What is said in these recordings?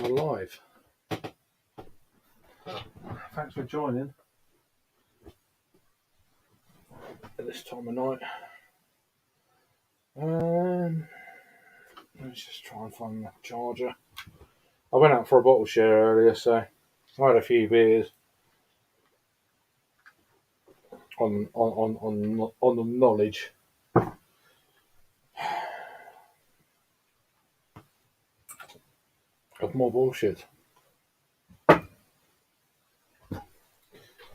we're live. Thanks for joining at this time of night. Let's just try and find the charger. I went out for a bottle share earlier, so I had a few beers on the knowledge of more bullshit.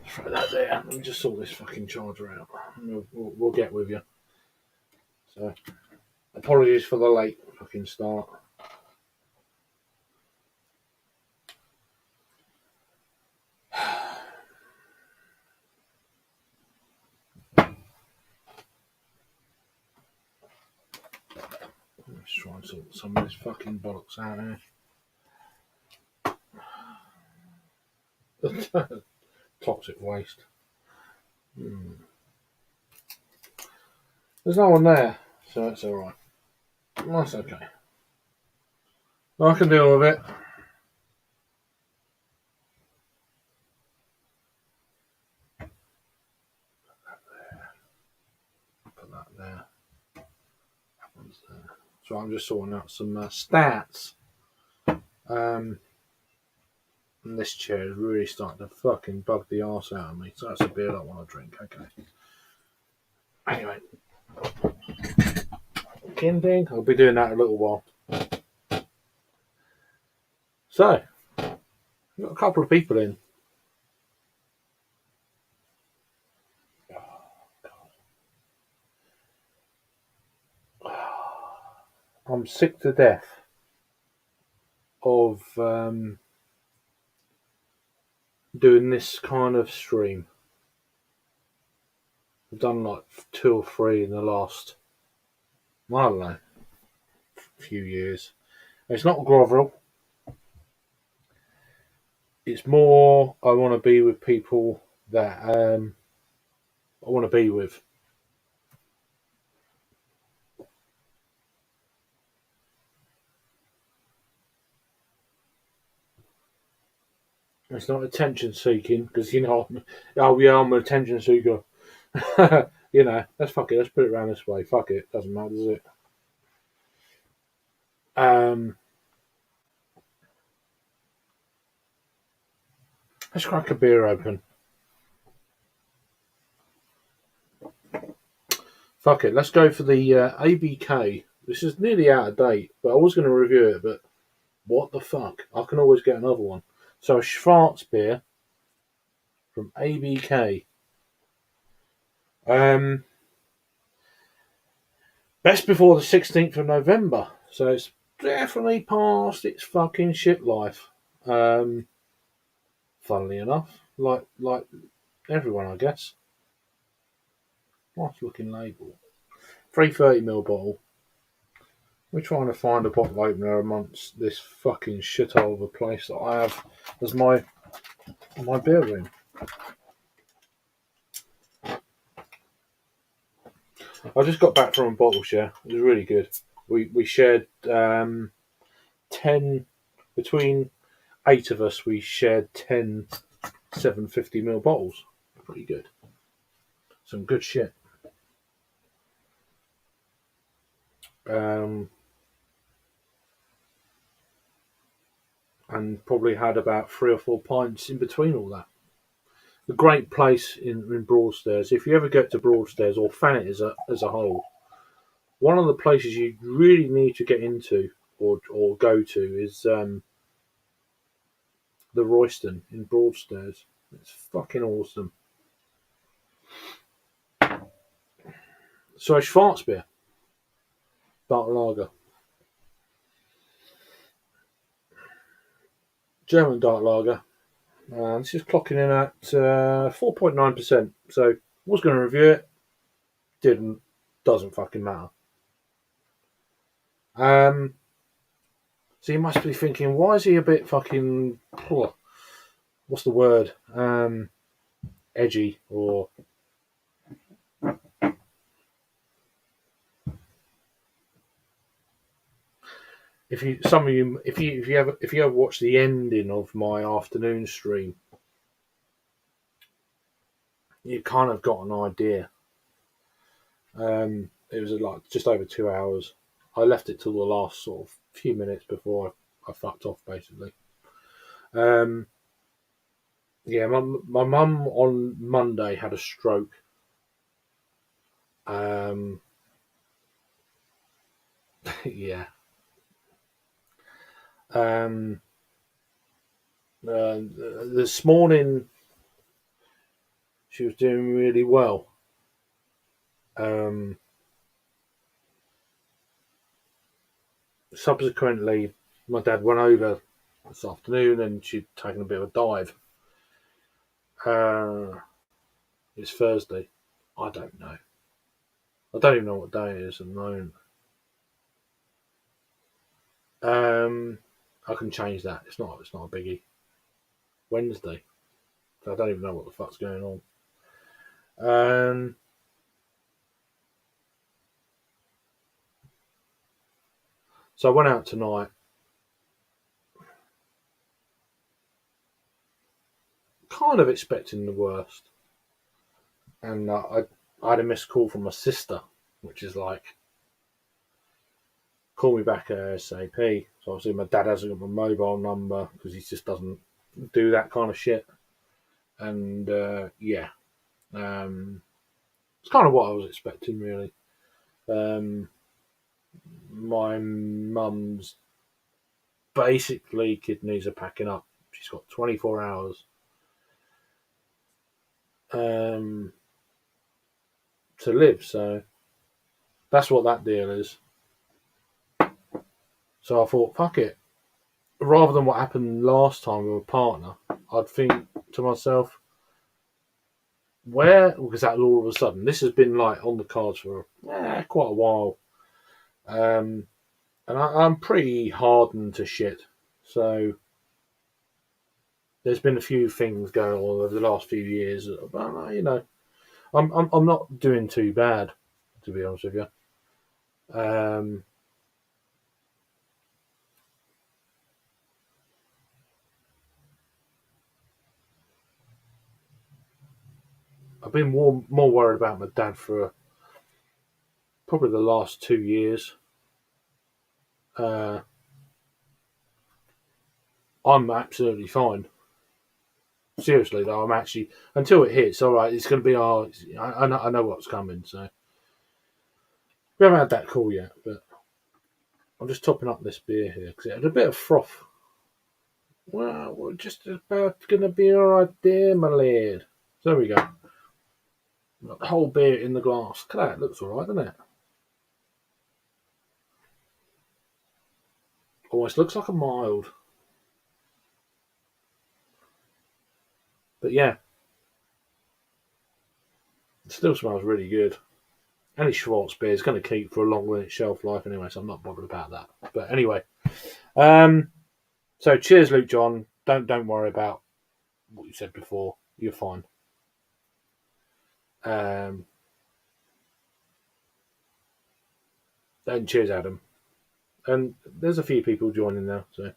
Throw that there. Let me just sort this fucking charger out. We'll get with you. So, apologies for the late fucking start. Let's try and sort some of this fucking bollocks out here. Toxic waste. There's no one there, so it's alright. That's okay. I can deal with it. Put that there. That one's there. So I'm just sorting out some stats. And this chair is really starting to fucking bug the arse out of me. So that's a beer I want to drink. Okay. Anyway. Kinding. I'll be doing that in a little while. So, we've got a couple of people in. I'm sick to death of doing this kind of stream. I've done like 2 or 3 in the last, I don't know, few years. It's not grovel. It's more I want to be with people that I want to be with. It's not attention seeking because I'm an attention seeker. Let's fuck it. Let's put it around this way. Fuck it. Doesn't matter, does it? Let's crack a beer open. Fuck it. Let's go for the ABK. This is nearly out of date, but I was going to review it, but what the fuck? I can always get another one. So a Schwarzbier from ABK. Best before the 16th of November. So it's definitely past its fucking shit life. Funnily enough. Like everyone, I guess. Nice looking label. 330ml bottle. We're trying to find a bottle opener amongst this fucking shithole of a place that I have as my beer room. I just got back from a bottle share. It was really good. We shared 10 between 8 of us. We shared 10 750ml bottles. Pretty good. Some good shit. And probably had about 3 or 4 pints in between all that. A great place in Broadstairs. If you ever get to Broadstairs or Thanet as a whole, one of the places you really need to get into or go to is the Royston in Broadstairs. It's fucking awesome. So a Schwarzbier, dark lager, German dark lager. This is clocking in at 4.9%. So was going to review it, doesn't fucking matter. So you must be thinking, why is he a bit fucking, what's the word? Edgy or if you ever watch the ending of my afternoon stream, you kind of got an idea. It was like just over 2 hours. I left it till the last sort of few minutes before I fucked off, basically. Um, yeah, my mum on Monday had a stroke. Yeah. Um, this morning she was doing really well. Um, Subsequently, my dad went over this afternoon and she'd taken a bit of a dive. It's Thursday. I don't know. I don't even know what day it is at the moment. I can change that. It's not. It's not a biggie. Wednesday. So I don't even know what the fuck's going on. So I went out tonight. Kind of expecting the worst, and I had a missed call from my sister, which is like, call me back ASAP. So obviously my dad hasn't got my mobile number because he just doesn't do that kind of shit. And yeah, it's kind of what I was expecting, really. My mum's basically kidneys are packing up. She's got 24 hours to live, so that's what that deal is. So I thought, fuck it. Rather than what happened last time with a partner, I'd think to myself, where, because that all of a sudden, this has been like on the cards for quite a while. And I'm pretty hardened to shit. So there's been a few things going on over the last few years, but I'm not doing too bad, to be honest with you. I've been more worried about my dad for probably the last 2 years. I'm absolutely fine. Seriously though, I'm actually, until it hits. All right, it's going to be our. I know what's coming. So we haven't had that call yet, but I'm just topping up this beer here because it had a bit of froth. Well, we're just about going to be all right there, my lad. So there we go. Got the whole beer in the glass. Look at that. It looks all right, doesn't it? Almost looks like a mild. But yeah, it still smells really good. Any Schwartz beer is going to keep for a longer than its shelf life anyway, so I'm not bothered about that. But anyway, so cheers, Luke John. Don't worry about what you said before. You're fine. And cheers, Adam. And there's a few people joining now, so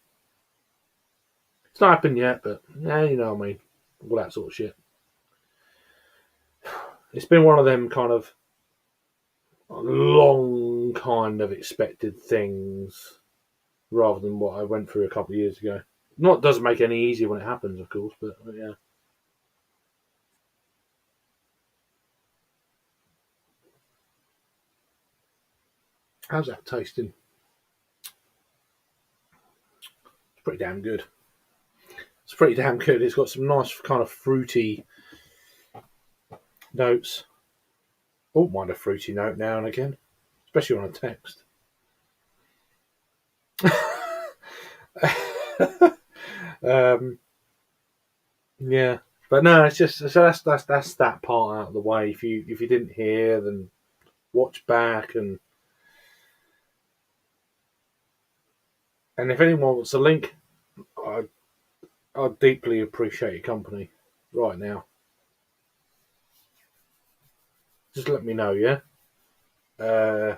it's not happened yet, but yeah, you know what I mean. All that sort of shit. It's been one of them kind of long kind of expected things rather than what I went through a couple of years ago. Not doesn't make it any easier when it happens, of course, but yeah. How's that tasting? It's pretty damn good. It's pretty damn good. It's got some nice kind of fruity notes. Oh, mind a fruity note now and again, especially on a text. um, yeah, but no, it's just so that's that part out of the way. If you didn't hear, then watch back and if anyone wants a link, I deeply appreciate your company right now. Just let me know, yeah. Uh,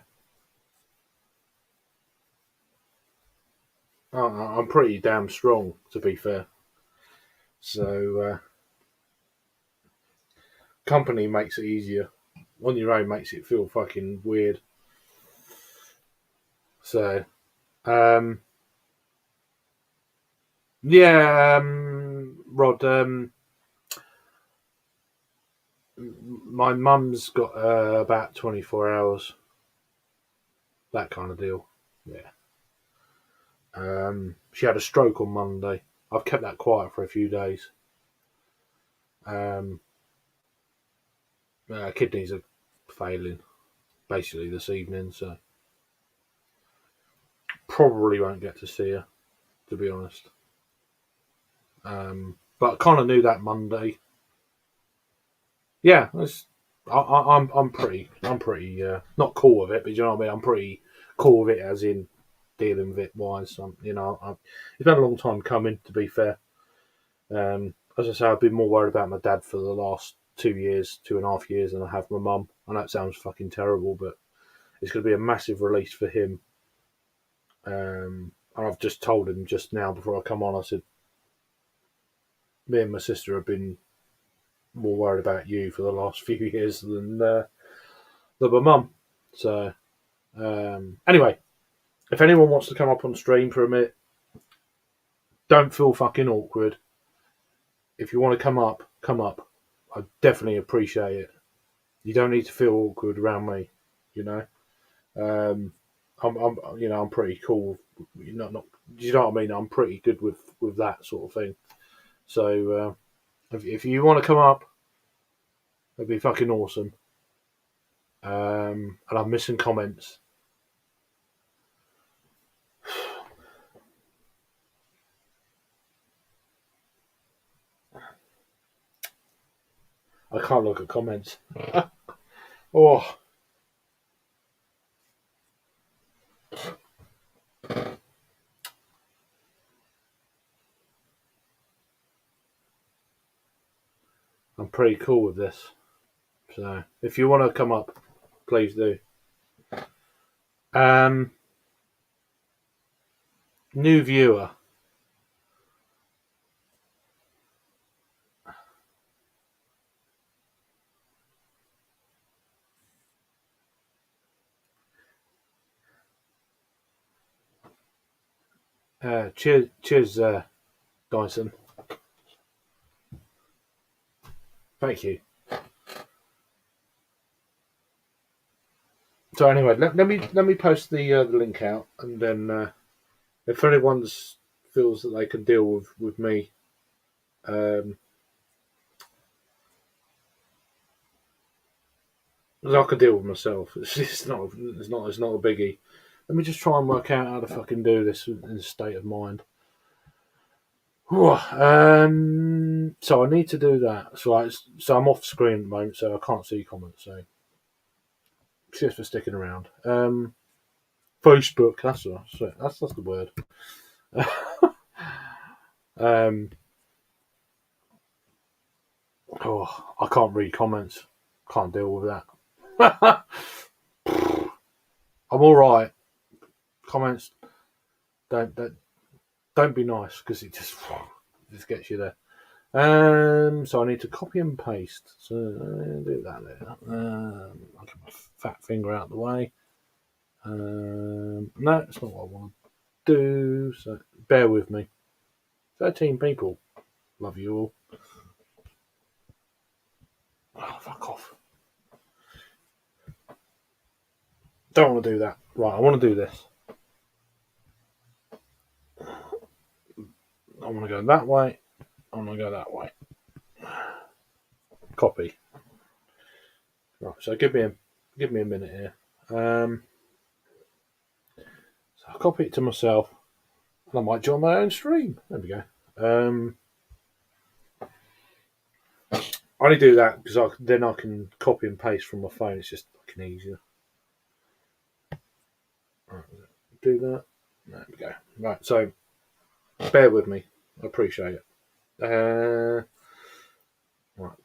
I'm pretty damn strong, to be fair. So company makes it easier. On your own makes it feel fucking weird. So um, yeah, Rod. My mum's got about 24 hours. That kind of deal. Yeah. She had a stroke on Monday. I've kept that quiet for a few days. Um, kidneys are failing basically this evening, so probably won't get to see her, to be honest. But I kind of knew that Monday. Yeah, I'm pretty not cool with it, but you know what I mean. I'm pretty cool with it, as in dealing with it wise. It's been a long time coming. To be fair, as I say, I've been more worried about my dad for the last 2 years, 2.5 years, than I have my mum. I know it sounds fucking terrible, but it's going to be a massive release for him. And I've just told him just now before I come on. I said, me and my sister have been more worried about you for the last few years than my mum. So anyway, if anyone wants to come up on stream for a minute, don't feel fucking awkward. If you want to come up, come up. I definitely appreciate it. You don't need to feel awkward around me. You know, I'm pretty cool. Not, you know what I mean. I'm pretty good with that sort of thing. So if you want to come up, it'd be fucking awesome. And I'm missing comments. I can't look at comments. Oh, I'm pretty cool with this. So if you want to come up, please do. Um, New viewer. Cheers, Dyson. Thank you. So anyway, let me post the link out, and then if anyone feels that they can deal with me, um, I can deal with myself. It's not a biggie. Let me just try and work out how to fucking do this in a state of mind. So I need to do that. So I'm off screen at the moment, so I can't see comments. So cheers for sticking around. Facebook, that's the word. Um, I can't read comments. Can't deal with that. I'm all right. Comments don't be nice, because it just gets you there. So I need to copy and paste. So do that there. I'll get my fat finger out of the way. No, that's not what I want to do. So bear with me. 13 people. Love you all. Oh, fuck off. Don't want to do that. Right, I want to do this. I want to go that way. I want to go that way. Copy. Right, so give me a minute here. So I'll copy it to myself, and I might join my own stream. There we go. I only do that because then I can copy and paste from my phone. It's just fucking easier. Right, do that. There we go. Right, so bear with me. I appreciate it. Right,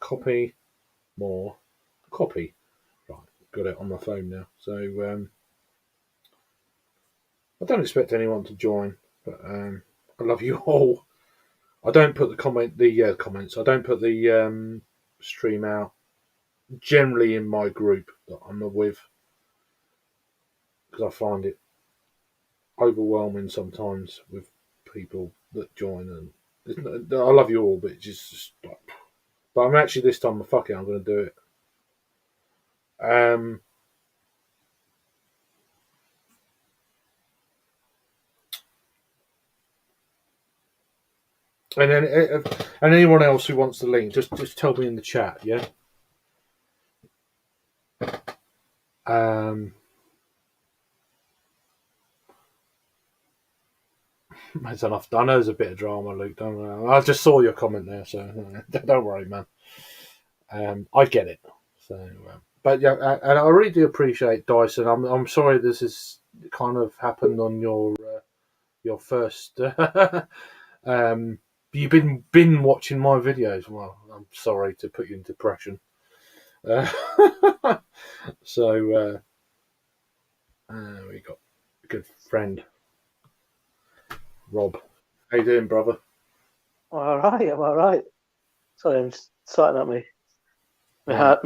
copy, more, copy. Right, got it on my phone now. So I don't expect anyone to join. But I love you all. I don't put the comments. I don't put the stream out generally in my group that I'm with because I find it overwhelming sometimes with people that join. And I love you all, but it's just like, but I'm actually this time. Fuck it, I'm going to do it. And then, and anyone else who wants the link, just tell me in the chat, yeah. That's enough. I know there's a bit of drama, Luke. Don't worry. I just saw your comment there, so don't worry, man. I get it. So, but yeah, and I really do appreciate Dyson. I'm sorry this has kind of happened on your first. You've been watching my videos. Well, I'm sorry to put you in depression. So we got a good friend, Rob. How you doing, brother? All right, I'm all right. Sorry, I'm just sorting out my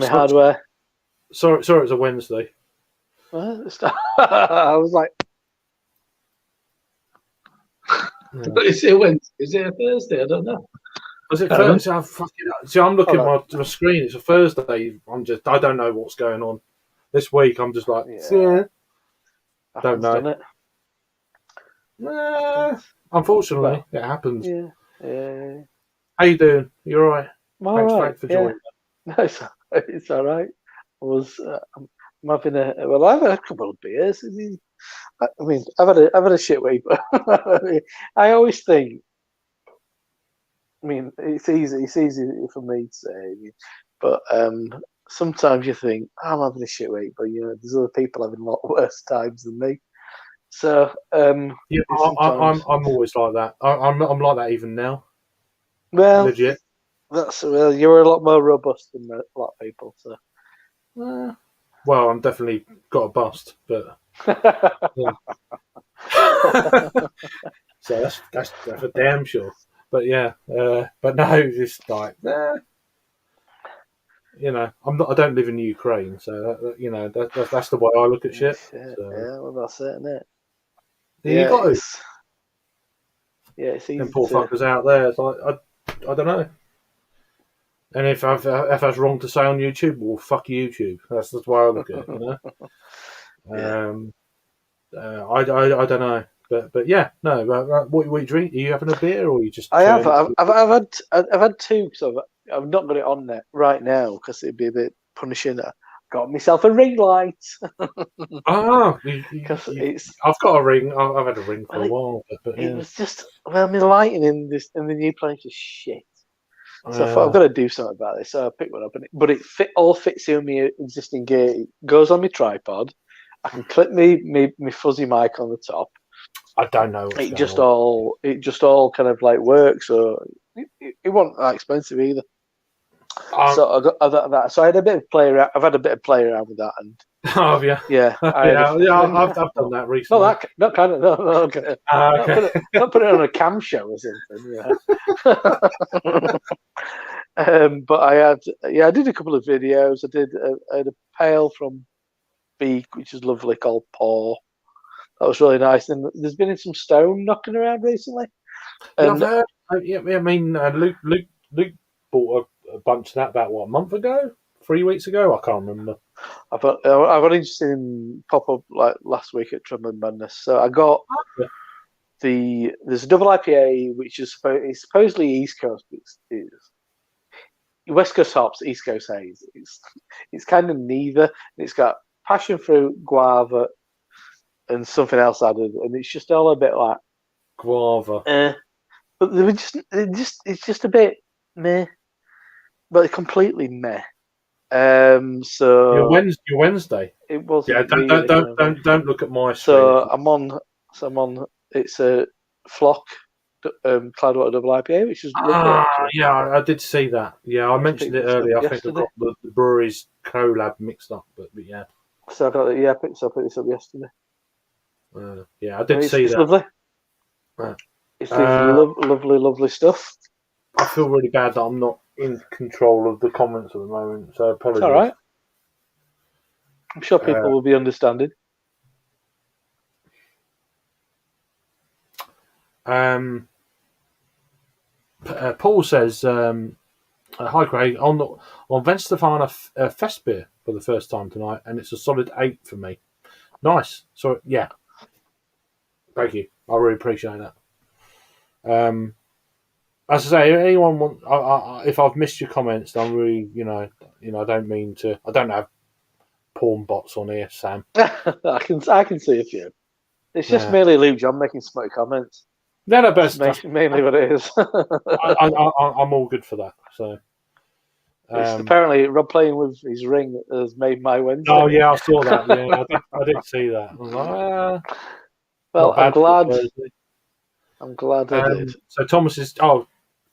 hardware. Sorry, it's a Wednesday. I was like, Is it Wednesday? Is it a Thursday? I don't know. Was it Thursday? See, I'm looking at my screen. It's a Thursday. I don't know what's going on this week. I'm just like, don't know. Unfortunately, it happens. Yeah. How you doing? You all right? Thanks for joining. No, it's all right. I'm having I've had a couple of beers. I mean, I've had a shit week, but I always think. I mean, it's easy for me to say, but sometimes you think I'm having a shit week, but there's other people having a lot worse times than me. So yeah, I'm always like that. I'm like that even now. Well, legit. You're a lot more robust than a lot of people. So. Well, I'm definitely got a bust, but yeah. So that's for damn sure. But yeah, but no, just like I don't live in Ukraine, so that's the way I look at shit. So. Yeah, well, that's it, isn't it? Yeah, you got to. It's easy. Them poor fuckers out there. It's like I don't know. And if that's wrong to say on YouTube, well, fuck YouTube. That's the way I look at it. I don't know, but yeah, no. What you drink? Are you having a beer or are you just? I have. I've had two. So I've not got it on there right now because it'd be a bit punishing. I got myself a ring light. Because I've got a ring. I've had a ring for a while, but it was just my lighting in the new place is shit. So I thought I've got to do something about this. So I picked one up, but it all fits in my existing gear. It goes on my tripod. I can clip me fuzzy mic on the top. I don't know. It just all kind of like works. So it wasn't that expensive either. So I got that. So I had a bit of play around. I've had a bit of play around with that, and have you? Yeah, I've done that recently. Not kind of. No, okay. Not put it on a cam show or something. Yeah. But I did a couple of videos. I had a pail from Beak, which is lovely, called Paw. That was really nice. And there's been some stone knocking around recently. And I mean, Luke bought a bunch of that about a month ago, 3 weeks ago. I can't remember. I got interested in pop up like last week at Trembling Madness. So I got there's a double IPA which is supposedly East Coast. It's West Coast hops, East Coast haze. It's kind of neither. It's got passion fruit, guava, and something else added, and it's just all a bit like guava. But it's just a bit meh, but completely meh. So your Wednesday. It was. Yeah, don't look at my screen. So I'm on. It's a Flock Cloudwater Double IPA, which is lovely. Yeah, I did see that. Yeah, I mentioned it earlier. I think I got the brewery's collab mixed up, but yeah. So I got it. Yeah, I picked this up yesterday. Yeah, I did see it's that. Lovely. It's these Uh, lovely, lovely stuff. I feel really bad that I'm not in control of the comments at the moment, so It's all apologies. right. I'm sure people will be understanding. Paul says, "Hi Craig, on Venstefana Festbier for the first time tonight, and it's a solid 8 for me. Nice. So yeah, thank you. I really appreciate that. As I say, anyone want? If I've missed your comments, I'm really, I don't mean to. I don't have porn bots on here, Sam. I can see a few. It's just Yeah. mainly Luke John making smart comments. No, That's that's mainly what it is. I'm all good for that. So. It's apparently Rob playing with his ring has made my Wednesday. Oh yeah, I saw that. Yeah, I did see that. I was like, well, not bad for Thursday. I'm glad I did. So Thomas is. Oh,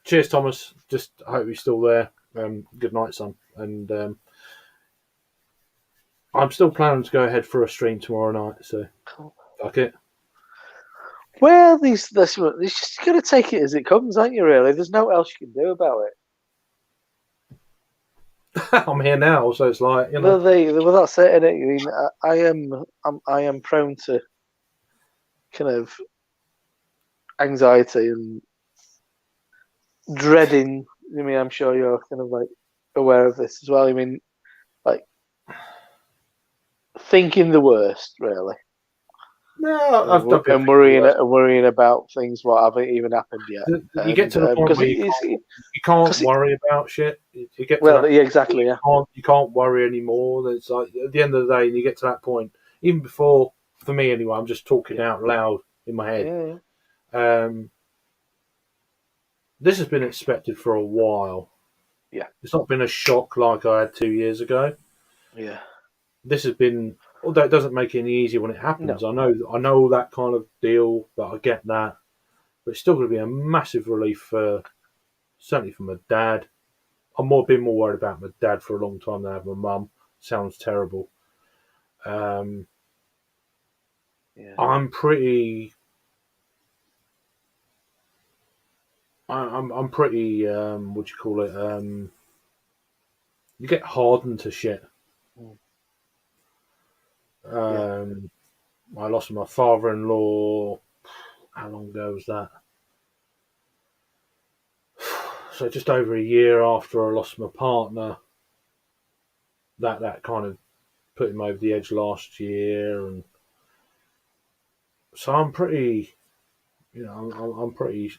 cheers, Thomas. Just I hope you're still there. Good night, son. And I'm still planning to go ahead for a stream tomorrow night. So fuck it. Well, this you just got to take it as it comes, aren't you? Really, there's no else you can do about it. I'm here now, so it's like Well, without saying it, I mean, I am prone to kind of anxiety and dreading. I mean, I'm sure you're kind of like aware of this as well. I mean, like thinking the worst, really. No, and worrying about things what haven't even happened yet. You get to the point where you can't worry about shit. You get to well, yeah, exactly. Yeah, you can't worry anymore. It's like at the end of the day, and you get to that point. Even before, for me anyway, I'm just talking out loud in my head. Yeah. This has been expected for a while. Yeah, it's not been a shock like I had 2 years ago. Yeah, this has been. Although it doesn't make it any easier when it happens. No. I know that kind of deal. That I get that, but it's still going to be a massive relief certainly for my dad. I've been more worried about my dad for a long time than I have my mum. Sounds terrible. I'm pretty. I'm pretty. What do you call it? You get hardened to shit. I lost my father-in-law. How long ago was that? So just over a year after I lost my partner. That kind of put him over the edge last year, and so I'm pretty. I'm pretty,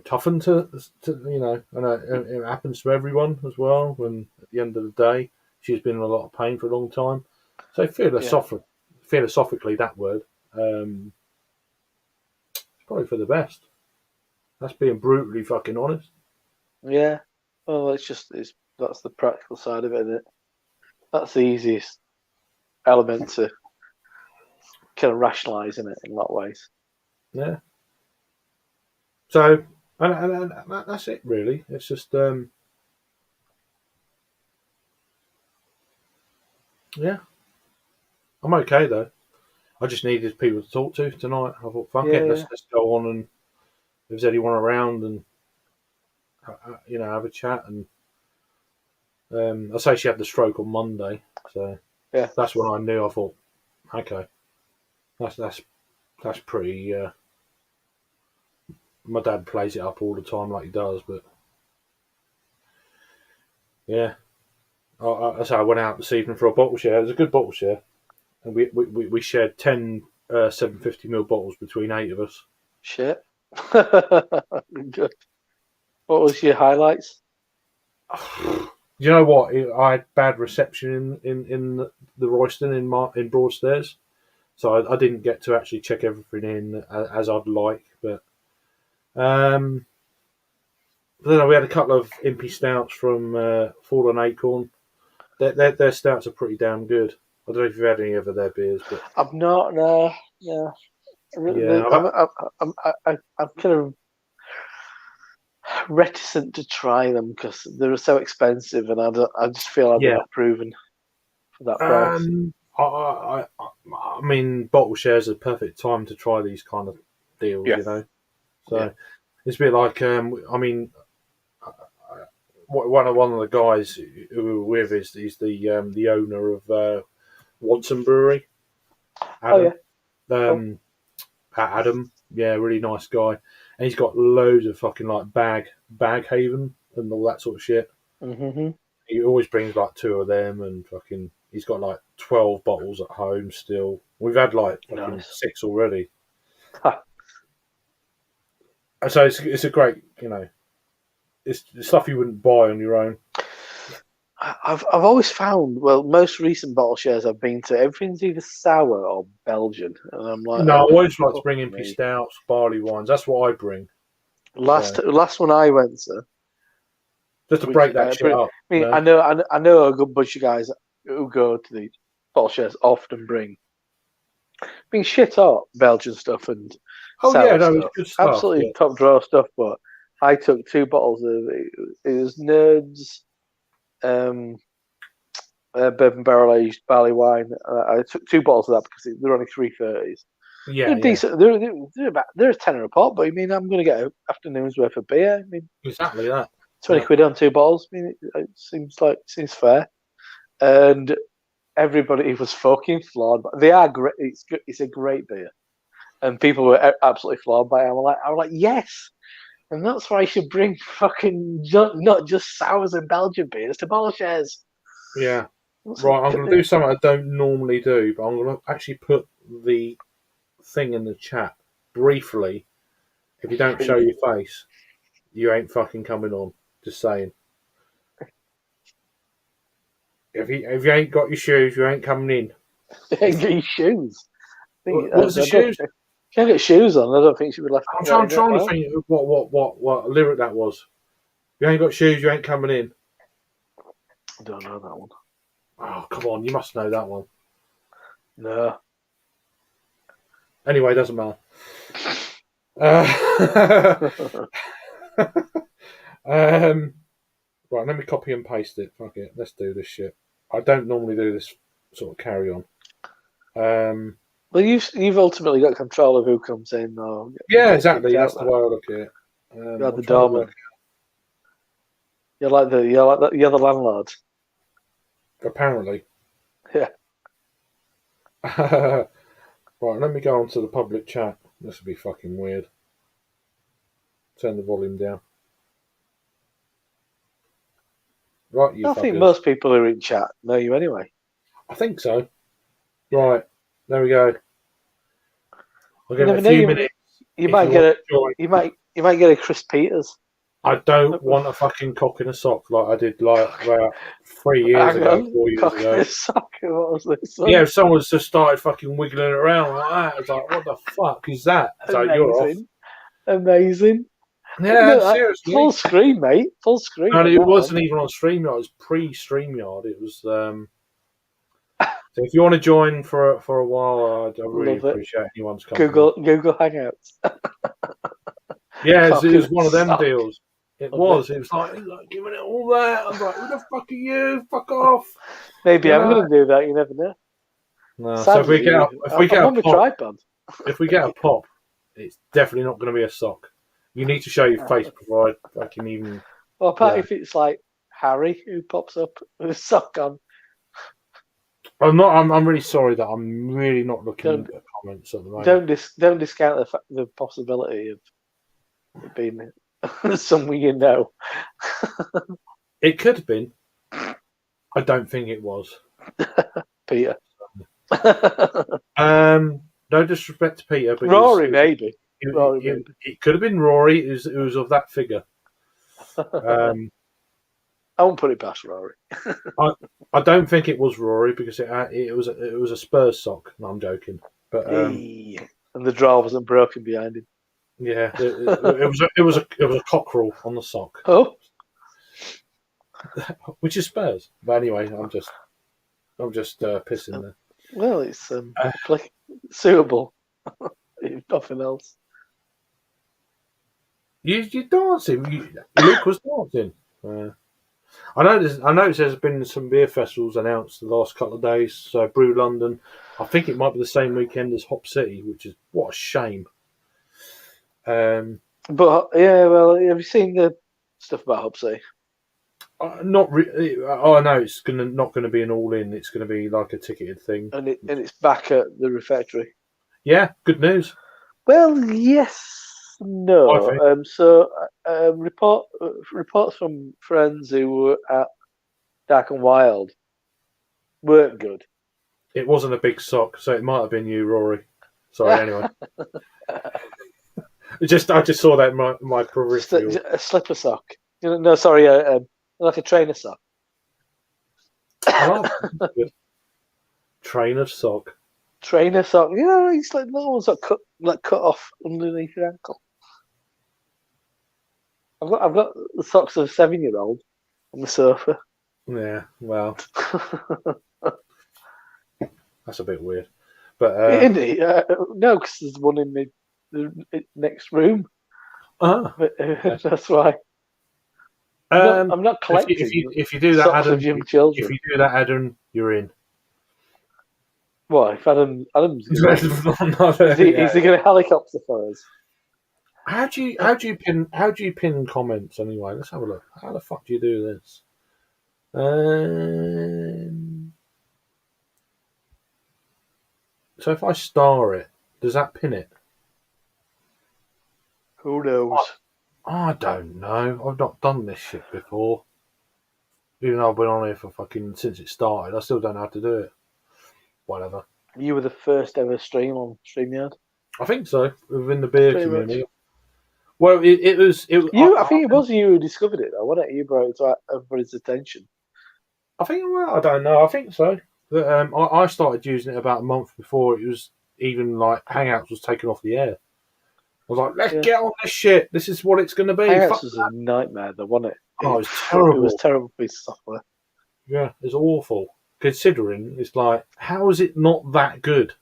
toughened to, and it happens to everyone as well. When at the end of the day, she's been in a lot of pain for a long time. So philosophically, that word, it's probably for the best. That's being brutally fucking honest. Yeah. Well, that's the practical side of it, isn't it? That's the easiest element to kind of rationalise in it in a lot of ways. Yeah. So, and that's it really. It's just, yeah. I'm okay though. I just needed people to talk to tonight. I thought, fuck it, let's go on, and if there's anyone around, and have a chat. And I say she had the stroke on Monday, so that's when I knew. I thought, okay, that's pretty. My dad plays it up all the time like he does, but yeah. So I went out this evening for a bottle share. It was a good bottle share, and we shared 10 750ml bottles between 8 of us. Shit. Good. What was your highlights? You know what? I had bad reception in the Royston in Broadstairs, so I didn't get to actually check everything in as I'd like. But then we had a couple of Impy stouts from Fallen Acorn. Their stouts are pretty damn good. I don't know if you've had any of their beers, but I've not. No. Yeah. Yeah, I'm kind of reticent to try them because they're so expensive, and I just feel like they're not proven for that price. I mean, bottle shares are the perfect time to try these kind of deals. So Yeah. it's a bit like one of the guys who we were with is the owner of Watson Brewery. Adam. Oh, Adam, yeah, really nice guy, and he's got loads of fucking like bag haven and all that sort of shit. Mm-hmm. He always brings like 2 of them, and fucking he's got like 12 bottles at home still. We've had like fucking Nice. 6 already. Ha. And so it's a great, it's stuff you wouldn't buy on your own. I've always found, well, most recent bottle shares I've been to, everything's either sour or Belgian, and I'm like, No, I oh, always like to fuck bring in me. stouts, barley wines. That's what I bring. Last one I went to, Just to which break that shit up. I mean, You I know a good bunch of guys who go to the bottle shares often bring. I mean, shit hot Belgian stuff and Oh sour yeah, no, it's stuff, good stuff. absolutely Yeah. top drawer stuff. But I took 2 bottles of it was Nerds. Bourbon barrel aged barley wine. I took 2 bottles of that because they're only 330s. Yeah, They're decent. They're a tenner a pop, but I mean, I'm going to get an afternoon's worth of beer. I mean, exactly that. 20 quid on 2 bottles. I mean, it seems fair. And everybody was fucking flawed. But they are great. It's a great beer, and people were absolutely flawed by it. I was like, yes. And that's why you should bring fucking not just sours and Belgian beers to bottle shares. Yeah. Right, I'm going to do something I don't normally do, but I'm going to actually put the thing in the chat briefly. If you don't show your face, you ain't fucking coming on. Just saying. If you ain't got your shoes, you ain't coming in. Get your shoes. What's the shoes? If you get shoes on, I don't think she would left. I'm trying to think what lyric that was. If you ain't got shoes, you ain't coming in. I don't know that one. Oh, come on, you must know that one. No. Anyway, doesn't matter. Right, let me copy and paste it. Fuck it, let's do this shit. I don't normally do this sort of carry on. Well, you've ultimately got control of who comes in. Or yeah, exactly. That's the way I look at it. You're the doorman. You're the landlord. Apparently. Yeah. Right, let me go on to the public chat. This would be fucking weird. Turn the volume down. Right, you I think fuckers. most people who are in chat know you anyway. I think so. Right, there we go. I'll give You it a never few know, minutes. You might get join. You might get a Chris Peters. I don't want a fucking cock in a sock like I did like about 3 years Hang ago, on, 4 years cock ago. in a sock. What was this? Yeah, if someone's just started fucking wiggling it around like that, it's like, what the fuck is that? It's like, you're off. Amazing. Yeah, Look, seriously. Full screen, mate. Full screen. And it wasn't even on StreamYard. It was pre-StreamYard. It was. So if you want to join for a while, I'd really appreciate anyone's company. Google Hangouts. Yeah, it was one of them sock. deals. It was. It was like giving it all that. I was like, who the fuck are you? Fuck off. Maybe I'm going to do that. You never know. No, Sadly, so if we get on the tripod. If we get a pop, it's definitely not going to be a sock. You need to show your face before I can even. Well, apart if it's like Harry who pops up with a sock on. I'm really sorry that I'm really not looking at comments at the moment. Don't discount the possibility of it being someone you know. It could have been. I don't think it was. Peter. No disrespect to Peter, but Rory maybe. It could have been Rory. It was of that figure. I won't put it past Rory. I don't think it was Rory because it was a Spurs sock. No, I'm joking, but and the drawer wasn't broken behind him. Yeah, it was a cockerel on the sock. Oh, which is Spurs. But anyway, I'm just pissing there. Well, it's suitable. If nothing else. You're dancing. Luke was dancing. I noticed there's been some beer festivals announced the last couple of days. So Brew London, I think it might be the same weekend as Hop City, which is what a shame. But yeah, well, have you seen the stuff about Hubsy? Not really. Oh, I know it's not gonna be an all-in. It's gonna be like a ticketed thing. And it's back at the refectory. Yeah, good news. Well, yes, I no. think. Reports from friends who were at Dark and Wild weren't good. It wasn't a big sock, so it might have been you, Rory. Sorry. Anyway, I just saw that in my Just peripheral. a slipper sock. No, sorry, like a trainer sock. I like that. Good. Trainer sock. Trainer sock. It's like little ones that cut off underneath your ankle. I've got the socks of a 7-year-old on the sofa. Yeah. Well, that's a bit weird. But Isn't it? No, because there's one in the next room. That's why. I'm not collecting. If you do that, socks Adam, of young children. if you do that, Adam, you're in. What if Adam's going is is he going to helicopter for us? How do you pin comments anyway? Let's have a look. How the fuck do you do this? So if I star it, does that pin it? Who knows? I don't know. I've not done this shit before. Even though I've been on here for fucking since it started, I still don't know how to do it. Whatever. You were the first ever stream on StreamYard. I think so. Within the beer Pretty community. much. Well, it was. I think it was you who discovered it, though, wasn't it? You brought it to everybody's attention. I think. Well, I don't know. I think so. But, I started using it about a month before it was even like Hangouts was taken off the air. I was like, let's get on this shit. This is what it's going to be. Hangouts was a nightmare, though, wasn't it? Oh, it was terrible. It was a terrible piece of software. Yeah, it's awful. Considering it's like, how is it not that good?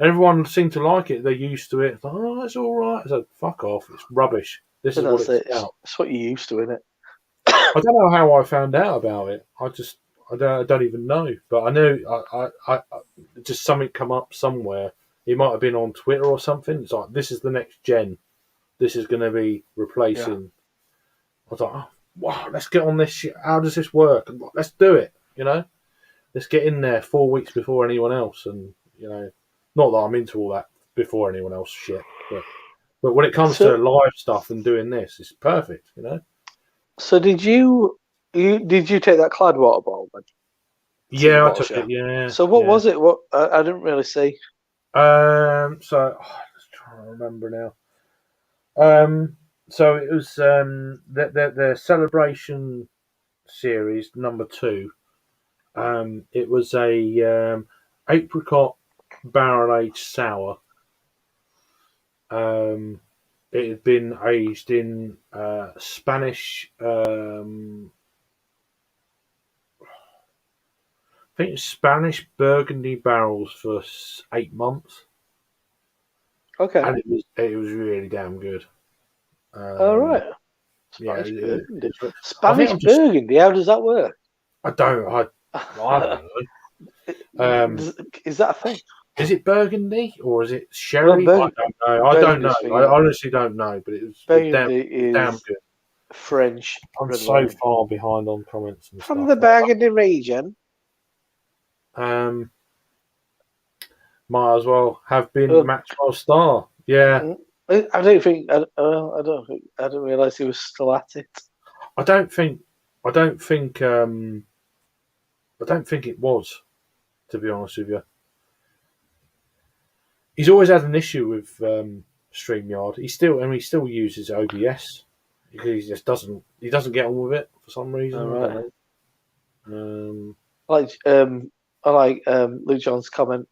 Everyone seemed to like it. They're used to it. It's like, oh, it's all right. I said, fuck off. It's rubbish. This is what it's about. It's what you're used to, isn't it? I don't know how I found out about it. I don't even know. But I know I just something come up somewhere. It might have been on Twitter or something. It's like, this is the next gen. This is going to be replacing. Yeah. I was like, oh, wow, let's get on this shit. How does this work? And let's do it. Let's get in there 4 weeks before anyone else. And not that I'm into all that before anyone else shit, but when it comes to live stuff and doing this, it's perfect. So did you take that Cladwater ball then? Yeah, I took it. Yeah. So what was it? What I didn't really see. Let's try to remember now. So it was the celebration series number 2. It was a apricot barrel-aged sour. It had been aged in Spanish. I think it's Spanish Burgundy barrels for 8 months. Okay. And it was really damn good. All right. Spanish Burgundy. Spanish Burgundy. How does that work? I don't know. Is that a thing? Is it Burgundy or is it sherry? I don't know. I honestly don't know, but it was damn good. French. I'm so far behind on comments and from the Burgundy region. Might as well have been Maxwell Star. Yeah. I didn't realise he was still at it. I don't think it was, to be honest with you. He's always had an issue with StreamYard. He still uses OBS because he just doesn't get on with it for some reason. Right. I like Lou John's comment.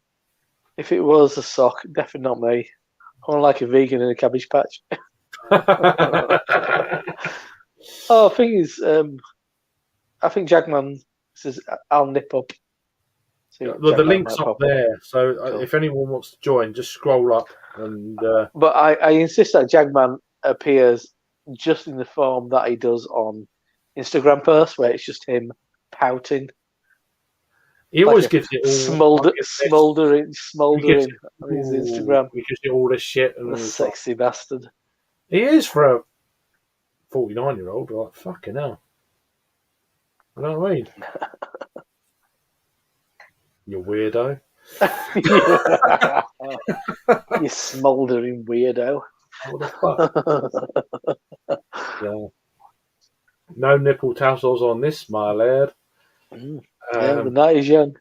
If it was a sock, definitely not me. I'm like a vegan in a cabbage patch. I think Jagman says I'll nip up. The link's up there, so cool. If anyone wants to join, just scroll up. And but I insist that Jagman appears just in the form that he does on Instagram posts, where it's just him pouting. He always gives it all smoldering on his Instagram. He gives it all this shit. And a sexy bastard. He is for a 49-year-old. Like, fucking hell. You know what I mean? You weirdo. You smouldering weirdo. What the fuck? Yeah. No nipple tassels on this, my lad. Yeah, the night is young.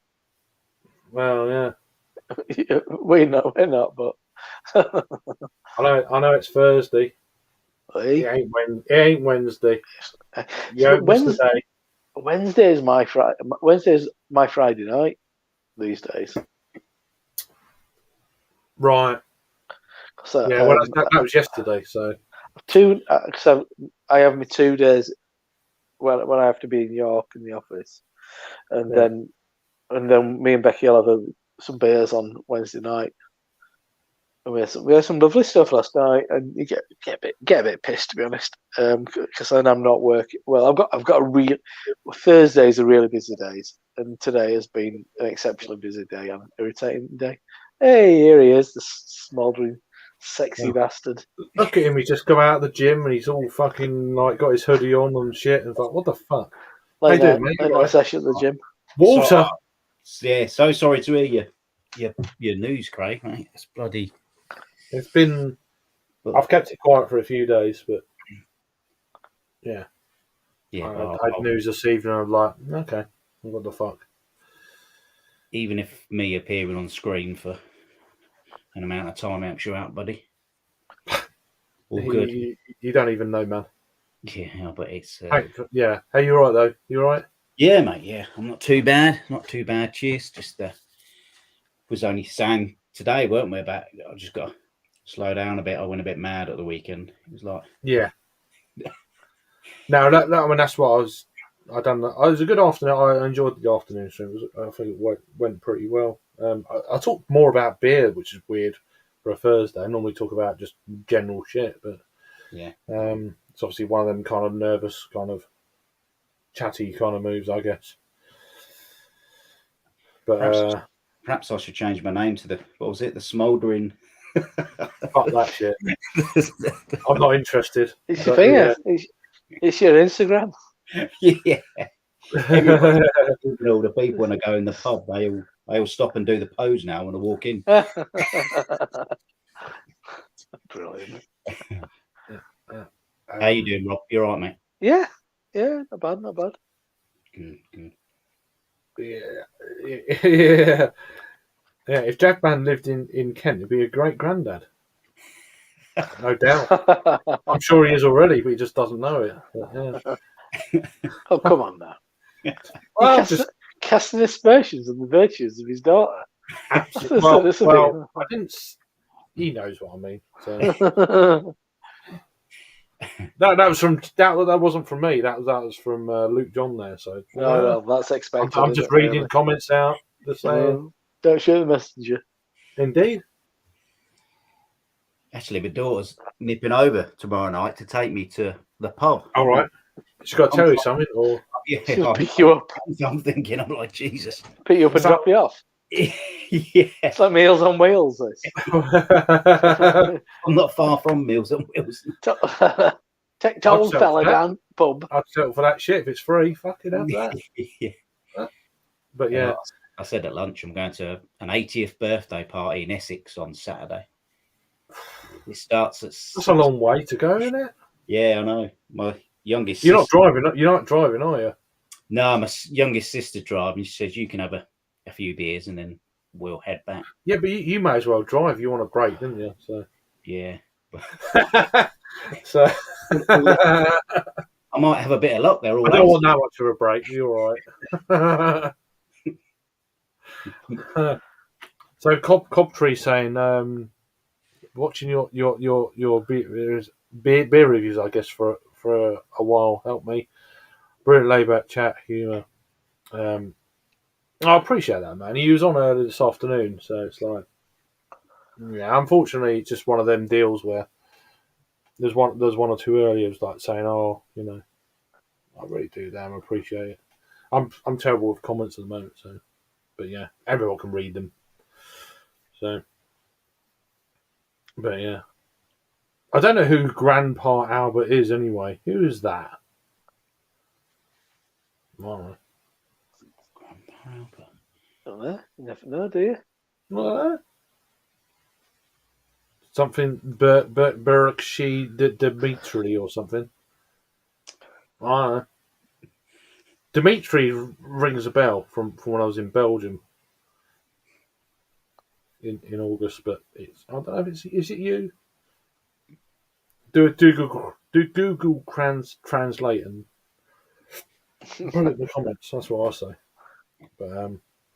Well, yeah. We're not, but I know it's Thursday. hey, It ain't Wednesday. You don't miss the day. Wednesday's my Friday night these days. Right. So, Yeah, well, that was yesterday, so. so I have my 2 days when I have to be in York in the office, and Yeah. then me and Becky will have some beers on Wednesday night. And we had some lovely stuff last night, and you get a bit pissed, to be honest, because then I'm not working. Well, I've got a real Thursdays are really busy days, and today has been an exceptionally busy day and irritating day. Hey, here he is, the smouldering, sexy bastard. Look at him, he's just come out of the gym and he's all fucking, like, got his hoodie on and shit. And it's like, what the fuck? Like How you doing, mate? that Right. session at the gym. Water! So sorry to hear your news, Craig. Mate. It's bloody. It's been. I've kept it quiet for a few days, but. Yeah. Yeah. I had news this evening. I'm like, okay, what the fuck? Even if me appearing on screen for an amount of time helps you out, buddy. All good. You don't even know, man. Yeah, but it's. Yeah. Hey, you all right, though? You all right? Yeah, mate. Yeah, I'm not too bad. Not too bad. Cheers. Just was only saying today, weren't we? About I just got to slow down a bit. I went a bit mad at the weekend. It was like. Yeah. No, I mean, that's what I done. It was a good afternoon. I enjoyed the afternoon stream. I think it went pretty well. I talked more about beer, which is weird for a Thursday. I normally talk about just general shit, but yeah, it's obviously one of them kind of nervous, kind of chatty kind of moves, I guess. But perhaps I should change my name to what was it? The smouldering. Fuck that shit. I'm not interested. It's your thing. Yeah. It's your Instagram. Yeah. All the people when I go in the pub, they all stop and do the pose now when I walk in. Brilliant. How you doing, Rob? You all right, mate? Yeah, not bad. Good. Yeah. If Jack Man lived in Kent, he'd be a great granddad. No doubt. I'm sure he is already, but he just doesn't know it. But, yeah. Oh, come on now. Well, just casting aspersions on the virtues of his daughter. Well, I didn't. He knows what I mean. So. that was from that wasn't from me. That was from Luke John there. So well, that's expected. I'm just reading really? Comments out. Just saying. Don't shoot the messenger. Indeed. Actually, my daughter's nipping over tomorrow night to take me to the pub. All right. She's got to tell you something, or she'll pick you up. I'm thinking, I'm like, Jesus. Pick you up and drop you off. Yeah. It's like Meals on Wheels. I'm not far from Meals on Wheels. Take to old fella down pub. I'd settle for that shit if it's free. Fucking have that. Yeah. But yeah. I said at lunch I'm going to an 80th birthday party in Essex on Saturday. It starts at. That's a long way to go, isn't it? Yeah, I know. My youngest. You're not driving. You're not driving, are you? No, my youngest sister driving. She says you can have a few beers and then we'll head back. Yeah, but you may as well drive. You want a break, didn't you? So. Yeah. So. I might have a bit of luck there. I don't want that much of a break. You're all right. So Cobtree saying, watching your beer reviews, I guess for a while helped me. Brilliant layback chat, humour. I appreciate that, man. He was on early this afternoon, so it's like, yeah. Unfortunately, it's just one of them deals where there's one or two earlier like saying, oh, you know, I really do damn appreciate it. I'm terrible with comments at the moment, so, but yeah, everyone can read them. So, but yeah, I don't know who Grandpa Albert is anyway. Who is that? Oh. Don't know. You never know, do you? What? Something Berkshire Dimitri or something. I don't know. Dimitri rings a bell from when I was in Belgium in August, but I don't know if is it you? Do Google translate and put it in the comments. That's what I say. But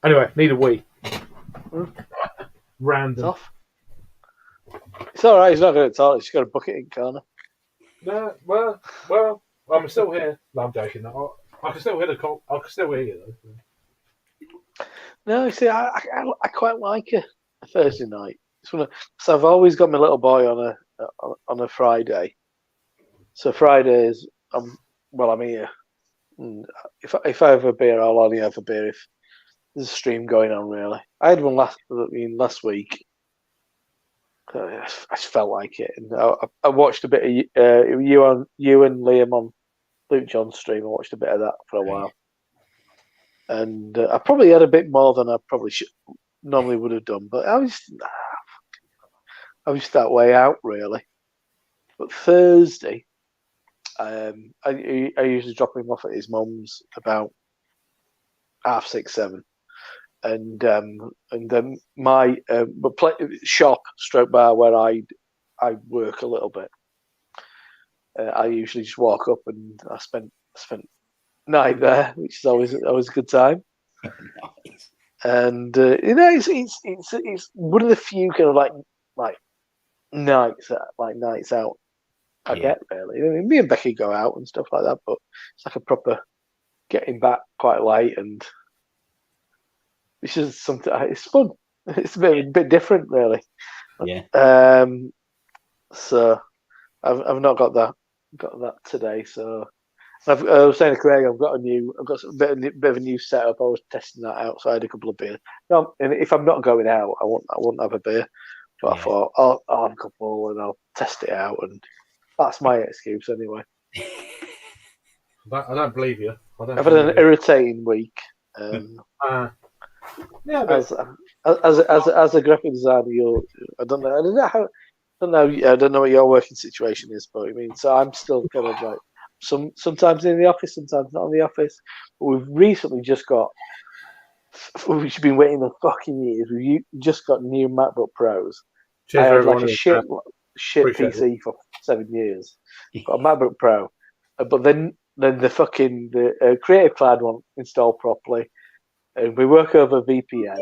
anyway, neither we. It's Random. off. It's all right. He's not going to talk. He's got a bucket in corner. No, well, I'm still here. No, I'm joking. I can still hear I can still hear you though. No, you see, I quite like a Thursday night. So I've always got my little boy on a Friday. So Fridays, I'm here. And if I have a beer, I'll only have a beer if there's a stream going on. Really, I had one last week. I just felt like it, and I watched a bit of you and Liam on Luke John's stream. I watched a bit of that for a while, and I probably had a bit more than I probably normally would have done. But I was that way out really. But Thursday, I usually drop him off at his mum's about 6:30, 7. And then my shop stroke bar where I work a little bit. I usually just walk up and I spent night there, which is always a good time. Nice. And it's one of the few kind of like nights out I get really. I mean, me and Becky go out and stuff like that, but it's like a proper getting back quite late and. Which is something. It's fun. It's a bit different, really. Yeah. So I've not got that today. So I was saying to Craig, I've got a bit of a new setup. I was testing that out, so I had a couple of beers. No, and if I'm not going out, I won't have a beer. But I thought I'll have a couple and I'll test it out, and that's my excuse anyway. I don't believe you. I've had an irritating week. Yeah, but... as a graphic designer, I don't know what your working situation is, but I mean, so I'm still kind of like sometimes in the office, sometimes not in the office. But we've recently just got, we've been waiting a fucking years. We've just got new MacBook Pros. I had like a shit PC for 7 years. Got a MacBook Pro, but then the Creative Cloud won't install properly. And we work over VPN.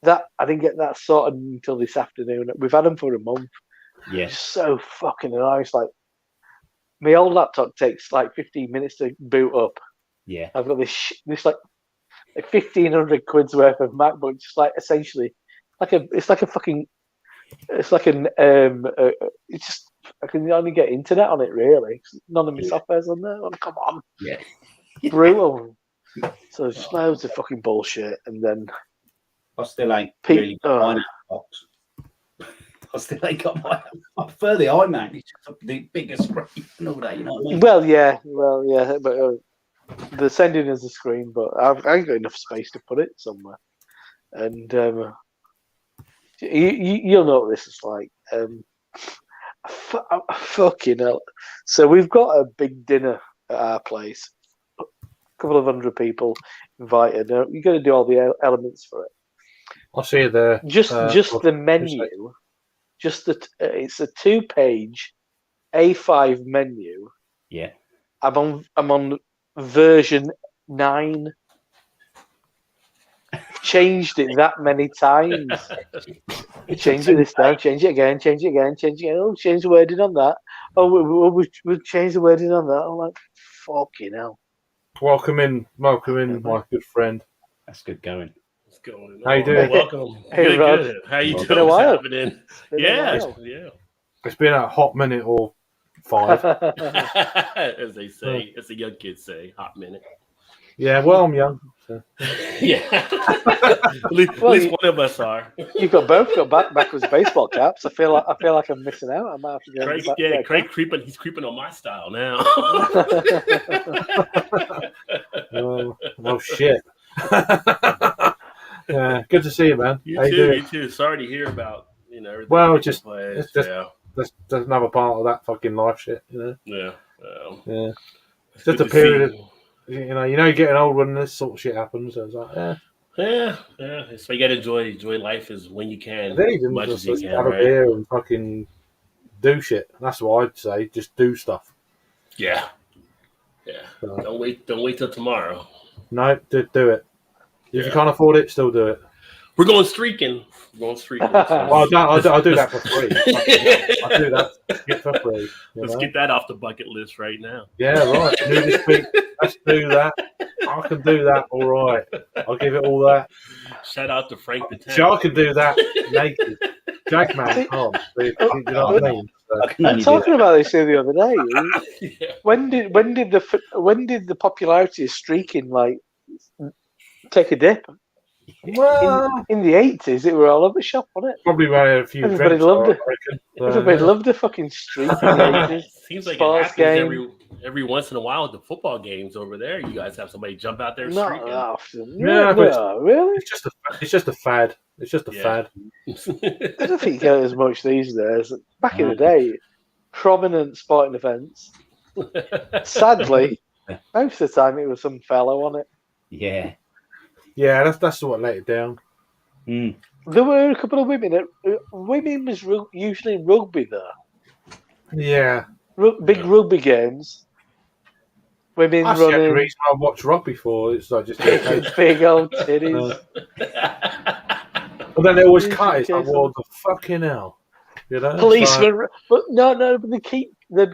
That I didn't get that sorted until this afternoon. We've had them for a month. Yeah. It's so fucking annoying. It's like my old laptop takes like 15 minutes to boot up. Yeah. I've got this like 1,500 quid's worth of MacBook, just like essentially it's just I can only get internet on it really. None of my software's on there. Oh, come on. Yeah. Brutal. So just loads of fucking bullshit, and then I still ain't really got my box. I still ain't got my. I prefer the iMac. It's just the bigger screen and all that. You know what I mean? Well, yeah, but the sending is a screen, but I ain't got enough space to put it somewhere. And you'll know what this is like. Fucking hell. So we've got a big dinner at our place. Couple of 100 people invited. You got to do all the elements for it. I'll see you there. Just the menu. It's a 2-page A5 menu. Yeah. I'm on version 9. Changed it that many times. Change it this time. Change it again. Change it again. Change it again. Oh, change the wording on that. Oh, we'll change the wording on that. I'm like, fucking hell. Welcome in, my good friend. That's good going. What's going on? How you doing? Welcome. Hey, Good. How you It's doing? been a while. What's happening? Yeah. It's been a hot minute or 5. As they say, as the young kids say, hot minute. Yeah, well, I'm young, Yeah. At Well, least you- one of us are. You've both got backwards baseball caps. I feel like I'm missing out. I might have to go. Craig, back yeah, there. Craig creeping. He's creeping on my style now. Oh shit. Yeah, good to see you, man. You How you too. doing? You too. Sorry to hear about everything. Well, taking just- place. it's just- yeah, There's another part of that fucking life shit, you know. yeah. Yeah, It's Just good a to see period you. you're getting old when this sort of shit happens. So it's like, Yeah. So you gotta enjoy life as when you can, indeed, as and much as just you can, have a right? beer and fucking do shit. That's what I'd say. Just do stuff. Yeah. So, Don't wait till tomorrow. no, do it. If you Yeah. can't afford it, still do it. We're going streaking. Well, I do that for free. I do that for free. You Let's know? get that off the bucket list right now. Yeah, right. Nudist feet. Let's do that. I can do that. All right. I'll give it all that. Shout out to Frank the Tank. So I can do that naked. Jackman can't. You know what I mean? So, I can I'm only do talking that. about this the other day. Yeah. When did the popularity of streaking take a dip? well, In the 80s, it were all over the shop, wasn't it? probably ran a few Everybody events, loved I it. reckon. So, Everybody yeah. loved the fucking streak in the 80s. Seems like Sports it happens game. every once in a while at the football games over there. You guys have somebody jump out there Not streaking. that often. Yeah, No, but no, really? It's just a fad. It's just a Yeah. fad. I don't think you get it as much these days. Back in the day, prominent sporting events. Sadly, most of the time it was some fellow on it. Yeah. Yeah, that's what let it down. Mm. There were a couple of women. Women was usually rugby there. Yeah, Big Yeah. rugby games. Women that's the only running, reason I watch rugby for. It's like just. big old titties. But then they always Usually cut it. It's like, case well, the fucking hell, you know. Policemen, but no, but they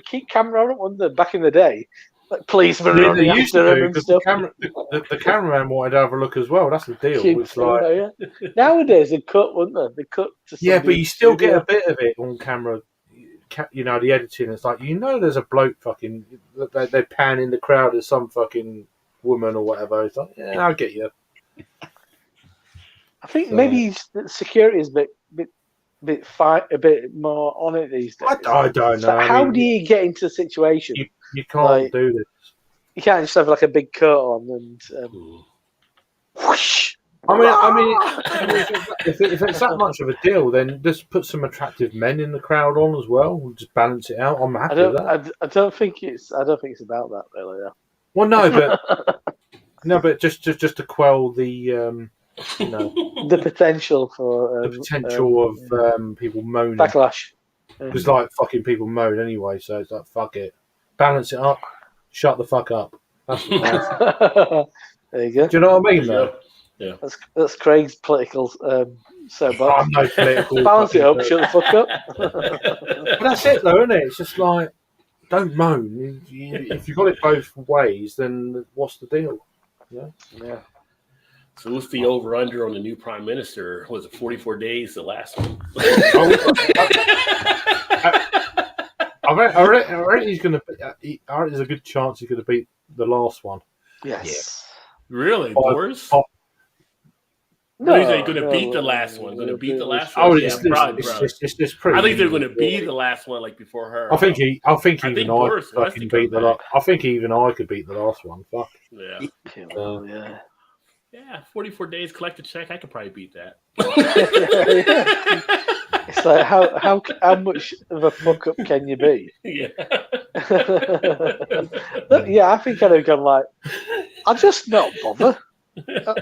keep camera on it, wouldn't they? Back in the day, like policemen They running used after to them do and because stuff. the cameraman wanted to have a look as well. That's the deal. Keep It's like, filming, yeah. Nowadays they cut, wouldn't they? They cut to yeah, somebody but you still get a studio. bit of it on camera. You know, the editing. It's like, there's a bloke fucking. They pan in the crowd as some fucking woman or whatever. It's like, yeah, I'll get you. I think So- maybe security is a bit more on it these days. I don't know. So I how mean, do you get into a situation? you can't like- do this? You can't just have like a big coat on and whoosh. I mean, if it's that much of a deal, then just put some attractive men in the crowd on as well. We'll just balance it out. I'm I happy with don't. that. I don't think it's about that really. Yeah. Well, no, but just to quell the The potential for the potential of people moaning, backlash. because like fucking people moan anyway. So it's like, fuck it, balance it up, shut the fuck up. That's There you go. do you know what I mean? Though That's Craig's political soapbox. I'm no political. Balance it up. Shut the fuck up. But that's it, though, isn't it? It's just like, don't moan. If you've got it both ways, then what's the deal? Yeah. So what's the over under on the new prime minister? Was it 44 days? The last one. I reckon he's going to. There's a good chance he's going to beat the last one. Yes. Really, Oh, Boris? oh. No, they're going to beat the last one. Going to beat the last one. Oh, Yeah, it's probably. pretty. I think they're easy. going to be the last one, like before her. I think even I Boris wants fucking to come beat the back. last. I think even I could beat the last one. Fuck. Yeah, Yeah. yeah. 44 days, collect a check. I could probably beat that. It's like how much of a fuck up can you be? Yeah. Yeah, I think I'd have gone like, I'll just not bother.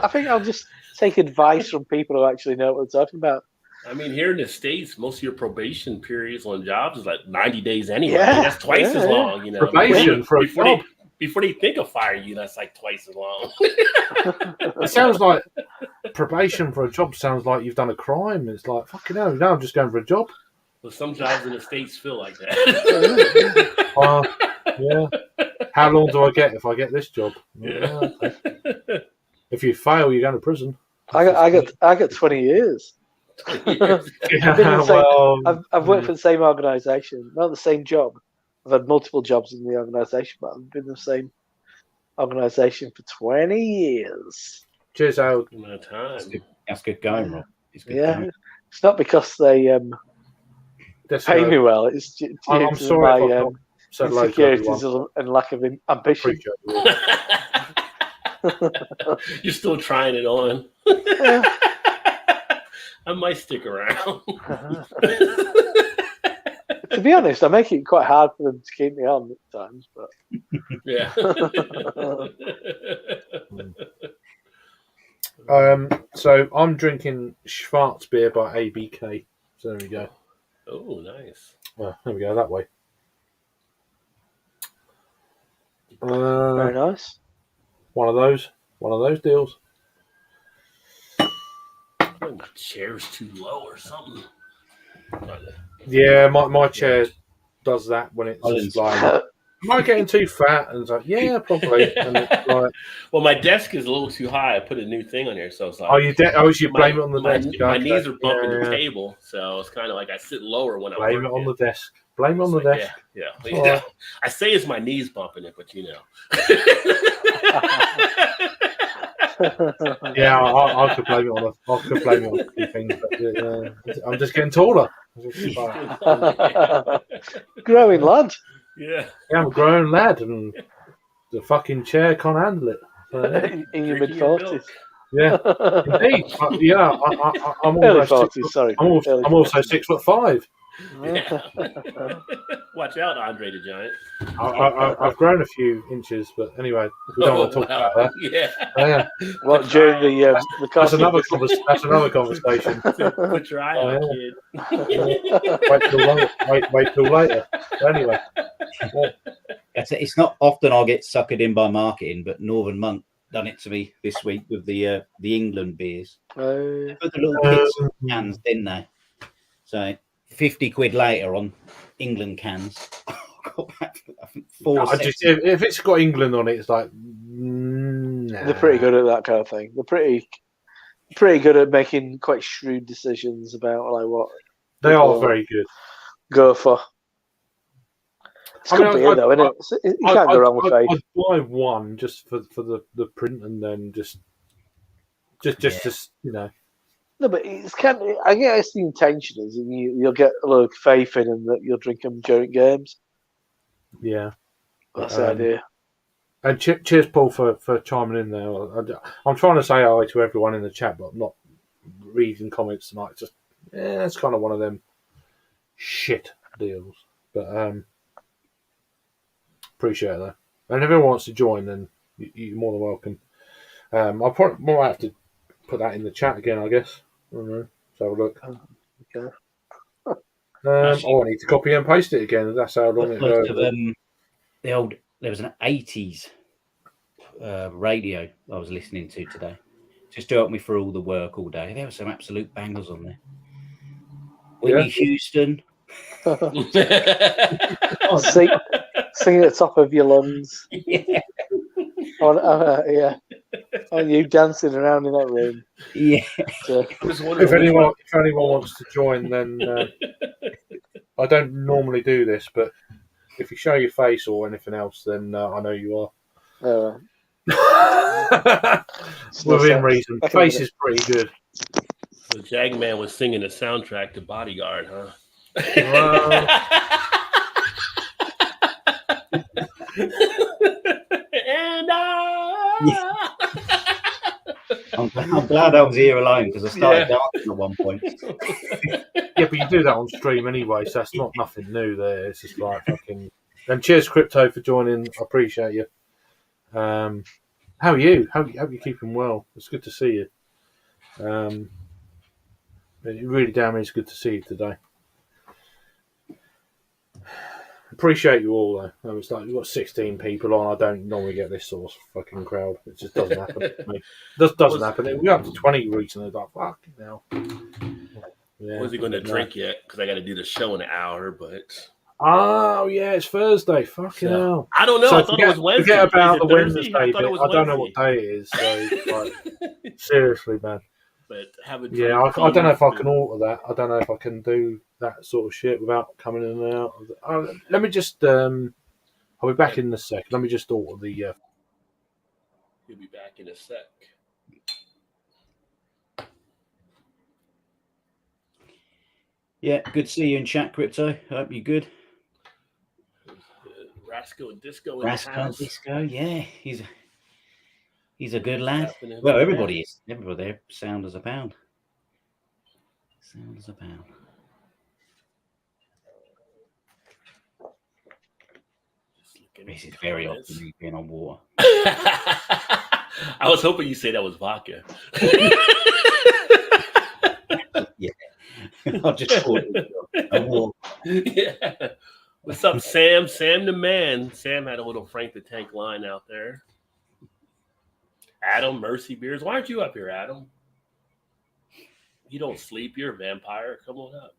I think I'll just take advice from people who actually know what they're talking about. I mean, here in the States, most of your probation periods on jobs is like 90 days anyway. Yeah. That's twice as Yeah. long, you know. Probation for a before job. before they think of firing you, that's like twice as long. It sounds like probation for a job sounds like you've done a crime. It's like, fucking hell, no, I'm just going for a job. Well, some jobs in the States feel like that. Yeah. How long do I get if I get this job? Yeah. Okay. If you fail, you're going to prison. I got 20 years. Yeah, the same- well, I've worked for the same organisation, not the same job. I've had multiple jobs in the organisation, but I've been the same organisation for 20 years. Cheers, Harold. Amount of time. That's good going, Rob. It's good Yeah, going. it's not because they pay me well. It's due I'm to sorry if I've my not said hello to everyone. insecurities and lack of ambition. Appreciate you. You're still trying it on. Yeah. I might stick around. To be honest, I make it quite hard for them to keep me on at times. But Yeah. So I'm drinking Schwarzbier by ABK. So there we go. Oh, nice. Well, there we go, that way. very nice. One of those deals. My chair's too low or something. Yeah, my chair does that when it's just like, am I getting too fat? And it's like, yeah, probably. And it's like, Well, my desk is a little too high. I put a new thing on there, so it's like. you blame it on the desk. My knees are bumping the table, so it's kind of like I sit lower when I blame it on the desk. Blame it on the desk. Yeah. All right. I say it's my knees bumping it, but you know. Yeah, I could blame it on a few things, but I'm just getting taller. Growing lad. Yeah. Yeah, I'm a grown lad, and the fucking chair can't handle it. So, In your Drinking mid-40s. milk. yeah, indeed. I'm Early almost 40s, sorry. I'm also 6'5". Yeah. Watch out, Andre the Giant. I've grown a few inches, but anyway, we don't want to talk about that. Yeah. Yeah, What, during the that's costume another business? that's another conversation. Put your eye out, kid. Wait till later. But anyway, It's not often I get suckered in by marketing, but Northern Monk done it to me this week with the England beers. They put the little kids cans, didn't they? So 50 quid later on England cans. I got back, I think, if it's got England on it, it's like nah. They're pretty good at that kind of thing. They're pretty good at making quite shrewd decisions about like what They are very good. go for. It's good beer though, isn't it? You can't go wrong with faith. I'd buy one just for the print, and then just you know. No, but it's kind of, I guess the intention is you'll get a lot of faith in them that you'll drink them during games. Yeah, That's the idea. And cheers, Paul, for chiming in there. I'm trying to say hi to everyone in the chat, but I'm not reading comments tonight. It's just it's kind of one of them shit deals. But appreciate that. And if anyone wants to join, then you're more than welcome. I'll probably might have to put that in the chat again, I guess. I don't know. Let's have a look. Okay. I need to copy and paste it again. That's how long it goes. There was an 80s radio I was listening to today, just to help me through all the work all day. There were some absolute bangers on there. Whitney Houston. Sing at the top of your lungs. Yeah. On you dancing around in that room. Yeah. If anyone wants to join, then I don't normally do this, but if you show your face or anything else, then I know you are. Within reason. Face is pretty good. The Jagman was singing the soundtrack to Bodyguard, huh? And I'm glad I was here alone because I started dancing at one point. Yeah, but you do that on stream anyway, so that's not nothing new there. It's just like fucking. And cheers, Crypto, for joining. I appreciate you. How are you? Hope you're keeping well. It's good to see you. It really damn is good to see you today. Appreciate you all though. It's like you've got 16 people on. I don't normally get this sort of fucking crowd. It just doesn't happen to me. It doesn't happen. We got up to 20 recently. Like fuck now. Yeah, was he going to drink yet? Because I got to do the show in an hour, but. Oh yeah, it's Thursday. Fucking hell! I don't know. So I thought it was Wednesday. Forget about the Thursday? Wednesday bit. I don't know what day it is. So like, seriously, man. But have a yeah, I don't know if I can alter that. I don't know if I can do that sort of shit without coming in and out. Let me just. I'll be back in a sec. Let me just alter the He'll be back in a sec. Yeah, good to see you in chat, Crypto. Hope you're good. Rascal and Disco in Rascal the house. Disco, yeah, he's a good lad. Happening. Well, everybody is. Everybody there. Sound as a pound. Sound as a pound. This is very odd for me being on water. I was hoping you say that was vodka. Yeah. I just thought it was Yeah. What's up, Sam? Sam the man. Sam had a little Frank the Tank line out there. Adam, Mercy Beers. Why aren't you up here, Adam? You don't sleep. You're a vampire. Come on up.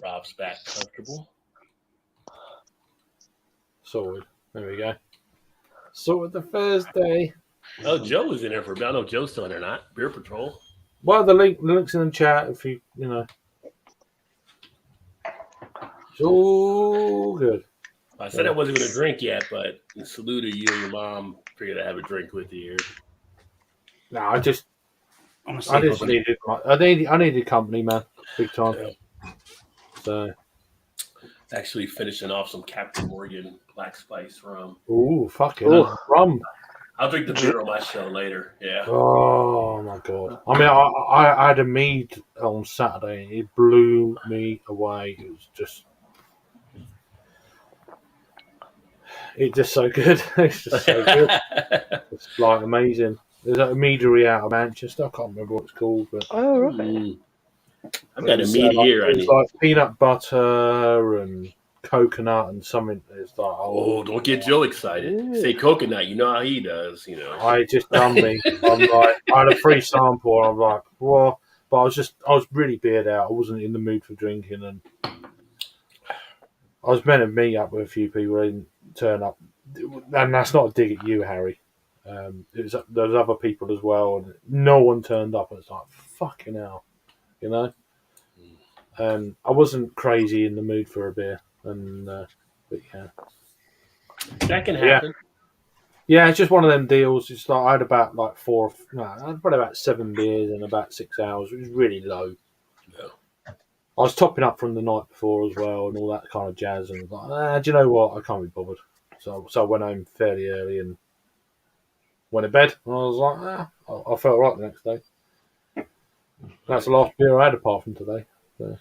Rob's back comfortable. Sorted. There we go. Sorted the Thursday. Oh, Joe was in there for a bit. I don't know if Joe's still in there or not. Beer Patrol. Well, the link's in the chat if you know. It's all good. I said I wasn't going to drink yet, but in salute to you and your mom, figured I'd have a drink with you here. No, I just honestly, I needed company, man, big time. Yeah. So, actually finishing off some Captain Morgan Black Spice rum. ooh, fucking rum. I'll drink the beer on my show later. Yeah. Oh my god! I mean, I had a mead on Saturday. And it blew me away. It was just, it's just so good. It's just so good. It's like amazing. There's a meadery out of Manchester. I can't remember what it's called, but Oh, right. I've got a mead here. It's like peanut butter and coconut and something. It's like, Oh, don't get Joe excited. Say coconut. You know how he does. You know. I just done me. I'm like, I had a free sample, and I'm like, well, but I was really beered out. I wasn't in the mood for drinking, and I was meant to meet up with a few people. They didn't turn up, and that's not a dig at you, Harry. There was other people as well, and no one turned up. And it's like, fucking hell, you know. I wasn't crazy in the mood for a beer, and but yeah. That can happen. Yeah, it's just one of them deals. It's like I had about I had probably about 7 beers in about 6 hours. It was really low. Yeah. I was topping up from the night before as well, and all that kind of jazz. And like, do you know what? I can't be bothered. So I went home fairly early and went to bed. And I was like, I felt right the next day. That's the last beer I had apart from today. So.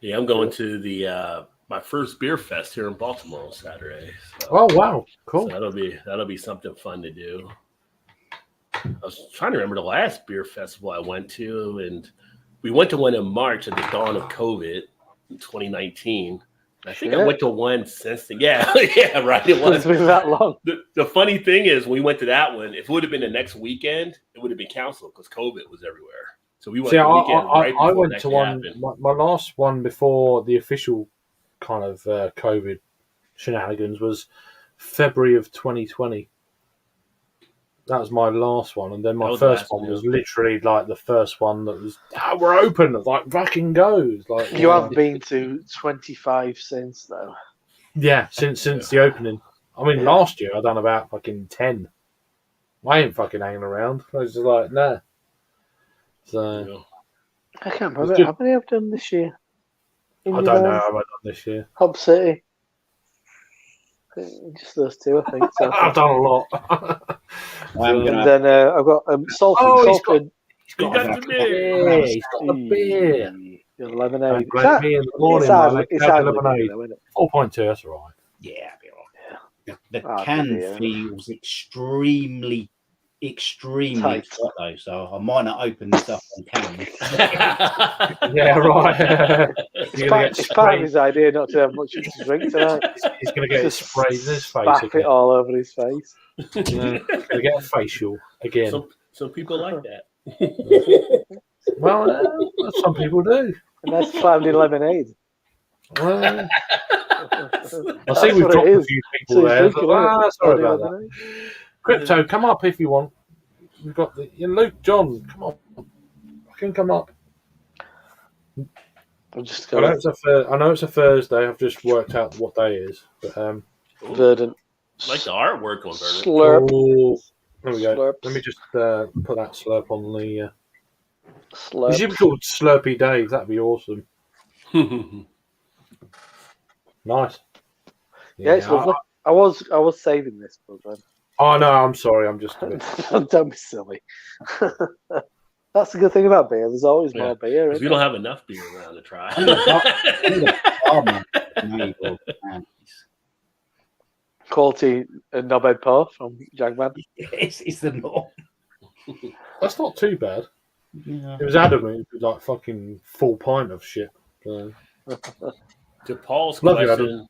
Yeah, I'm going to the my first beer fest here in Baltimore on Saturday. So, oh wow, cool! So that'll be something fun to do. I was trying to remember the last beer festival I went to, and we went to one in March at the dawn of COVID in 2019. I think I went to one since then. Yeah, yeah, right. It was. It's been that long. The funny thing is, when we went to that one, if it would have been the next weekend, it would have been canceled because COVID was everywhere. So we went the weekend right before I went to one. happened. My last one before the official kind of COVID shenanigans was February of 2020. That was my last one, and then my first one was literally like the first one that was we're open, like fucking goes. Like you have been to 25 since though. Yeah, since the opening. I mean, last year I done about fucking 10. I ain't fucking hanging around. I was just like, nah. So I can't remember how many I've done this year. I don't know how I've done this year. Hub City. Just those two, I think. So. I've done a lot. And then I've got Salford. He's got the beer. He's got the beer. The lemonade. Me in the morning. It's hard lemonade. 4.2, that's all right. Yeah, the can feels extremely tight though, so I might not open this up on camera. Yeah, right. It's part of his idea not to have much to drink tonight. He's going to get sprayed in his face. Back it all over his face. He's going to get a facial again. Some people like that. Well, some people do. And that's cloudy lemonade. Well, I see we've dropped a few people there. Sorry about that. Crypto, come up if you want. We've got Luke John. Come on, I can come up. I'm just I know it's a Thursday. I've just worked out what day it is. But Verdant. I like the artwork on Verdant. Slurp. oh, there we go. Slurps. Let me just put that slurp on the. Slurp. You should be called Slurpy Dave. That'd be awesome. Nice. Yeah, it's lovely. I was saving this, but oh no, I'm sorry. I'm just. don't be silly. That's the good thing about beer. There's always more beer. We don't have enough beer around to try. Quality knobhead pour from Jagman. It's the norm. That's not too bad. Yeah. It was adamant, like fucking full pint of shit. So. To Paul's Love you,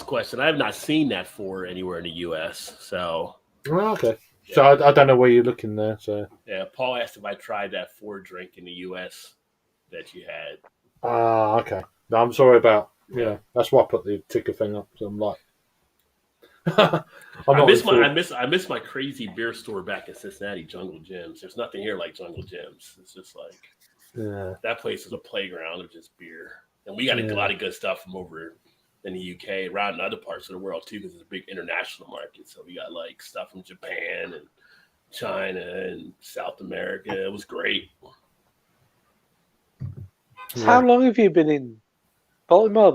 question, I have not seen that for anywhere in the U.S. So, Oh, okay. So I don't know where you're looking there. So yeah, Paul asked if I tried that Ford drink in the U.S. that you had. okay. No, I'm sorry about that's why I put the ticker thing up. So I'm like, I miss my crazy beer store back in Cincinnati, Jungle Gyms. There's nothing here like Jungle Gyms. It's just like that place is a playground of just beer, and we got a lot of good stuff from over in the UK, around in other parts of the world too, because it's a big international market. So we got like stuff from Japan and China and South America. It was great. So how long have you been in Baltimore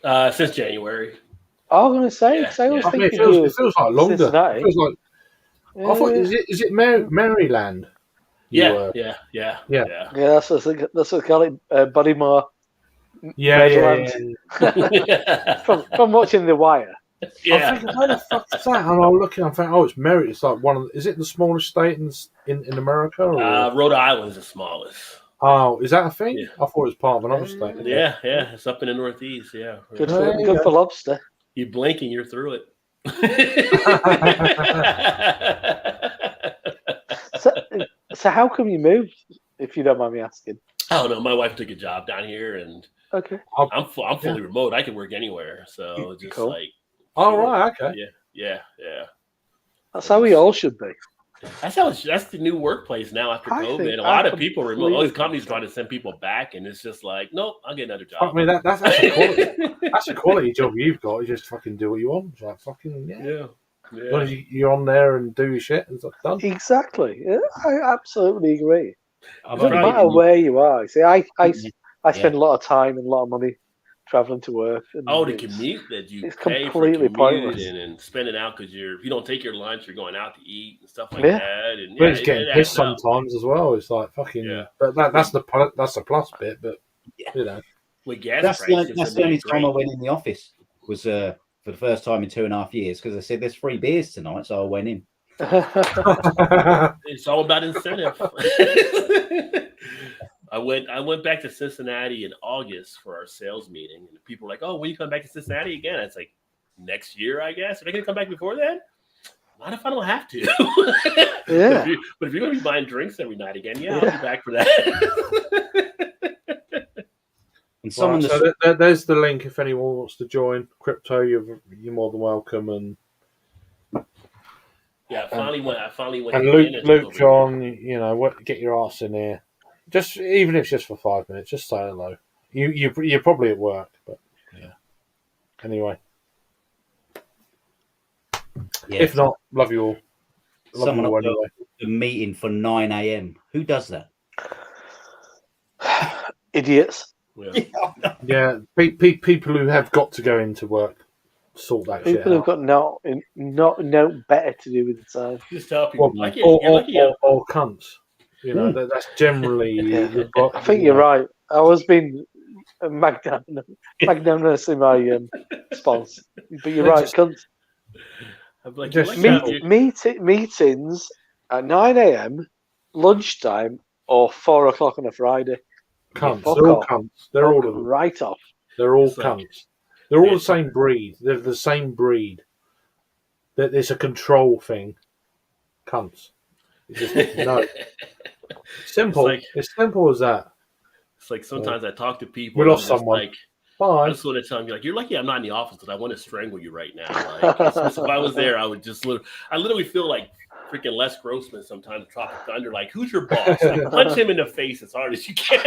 then? Since January. I was going to say, because I was thinking it feels like longer. Cincinnati. It feels like I thought, is it Maryland? Yeah. That's what I call it, Bodymore. Yeah. from watching The Wire. Yeah. I'm thinking, where the fuck is that? And I'm looking, I'm thinking, it's Mary. It's like is it the smallest state in America? Or? Rhode Island is the smallest. Oh, is that a thing? Yeah. I thought it was part of another state. Yeah. It's up in the Northeast. Yeah. Good for lobster. You blink and you're through it. So how come you moved, if you don't mind me asking? I don't know. My wife took a job down here, and okay, I'm fully remote. I can work anywhere. So just cool. like. Oh right, okay. Yeah. That's how we all should be. That's the new workplace now after COVID. A lot of people remote. All these companies trying to send people back, and it's just like, nope, I'll get another job. I mean, that's a quality. That's a quality job you've got. You just fucking do what you want. It's like fucking Yeah. As long as you're on there and do your shit, and it's done. Exactly. Yeah, I absolutely agree. It doesn't matter where you are. See, I spend a lot of time and a lot of money traveling to work. And the commute that you pay completely for pointless and spending out because if you don't take your lunch, you're going out to eat and stuff like Yeah. that. And We're just getting pissed sometimes as well. It's like fucking. But that's the plus bit. But you know, with gas that's prices, the only time I went in the office was for the first time in 2.5 years because I said there's free beers tonight, so I went in. It's all about incentive. I went back to Cincinnati in August for our sales meeting, and people were like, "Oh, when you come back to Cincinnati again?" It's like next year, I guess. Are they going to come back before then? Not if I don't have to. Yeah. But if you're going to be buying drinks every night again, I'll be back for that. And there's the link if anyone wants to join crypto. You're more than welcome. And I finally went. And Luke John, get your ass in here. Just even if it's just for 5 minutes, just say hello. You're probably at work, but yeah. Anyway, if not, love you all. Someone anyway. A meeting for 9 a.m. Who does that? Idiots. Yeah, people who have got to go into work sort that shit out. People who've got no better to do with the time. Just tell people or cunts. That's generally. I think you're right. I was being magnanimous in my response, but you're right, cunts. Meetings at 9 a.m, lunchtime, or 4 o'clock on a Friday. Cunts. They're all cunts. They're all of them. Right off. They're all cunts. They're all the same breed. They're the same breed. It's a control thing. Cunts. No. Simple. It's simple as that. It's like sometimes I talk to people. We lost someone. Like, bye. I just want to tell you, you're lucky I'm not in the office because I want to strangle you right now. Like, if I was there, I would I literally feel like freaking Les Grossman sometimes Tropic Thunder. Like, who's your boss? Like, punch him in the face as hard as you can.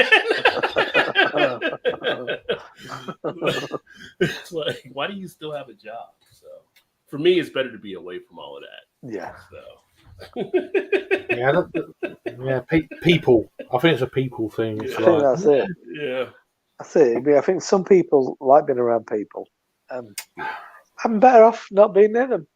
It's like, why do you still have a job? So, for me, it's better to be away from all of that. Yeah. So. People. I think it's a people thing. It's I think like, that's it. Yeah. That's it. I mean, I think some people like being around people. I'm better off not being near them.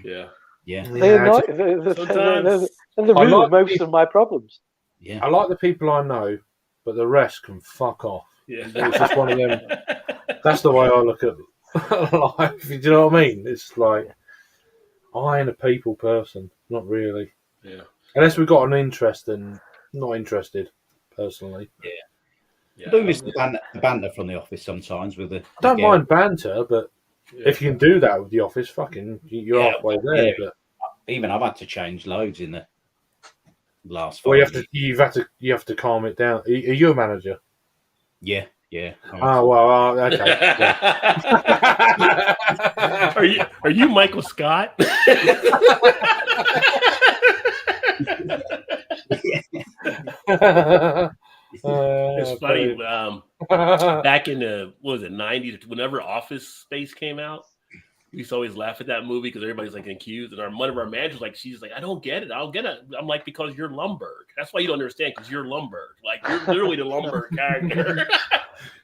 Yeah. Yeah. They're not. Sometimes They're the I root like of most people- of my problems. Yeah. I like the people I know, but the rest can fuck off. Yeah. It's just one of them. That's the way I look at life. Do you know what I mean? It's like I ain't a people person, not really. Yeah. Unless we've got an interest, and not interested personally. Yeah. I do miss the banter from the office sometimes with the. I don't mind banter, but if you can do that with the office, fucking, you're Yeah, halfway there. yeah. But Even I've had to change loads in the last 5 well, years. you have to calm it down. Are you a manager? Yeah. Oh well, okay. Yeah. Are you Michael Scott? It's funny. Back in the 90s, whenever Office Space came out, we used to always laugh at that movie because everybody's like accused, and one of our managers she's like, I don't get it. I'm like, because you're Lumbergh. That's why you don't understand, because you're Lumbergh. Like, you're literally the Lumbergh character.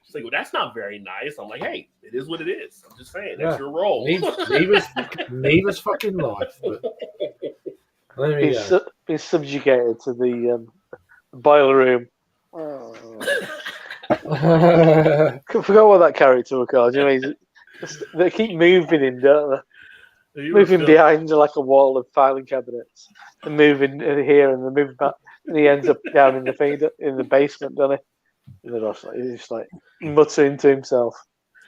She's like, well, that's not very nice. I'm like, hey, it is what it is. I'm just saying, that's your role. Neva's fucking life. But there we go. Being subjugated to the boiler room. Oh. I forgot what that character was called. You know, they keep moving him, don't they? Moving behind like a wall of filing cabinets, and moving here and then moving back, and he ends up down in the basement, doesn't he? And he's just like muttering to himself,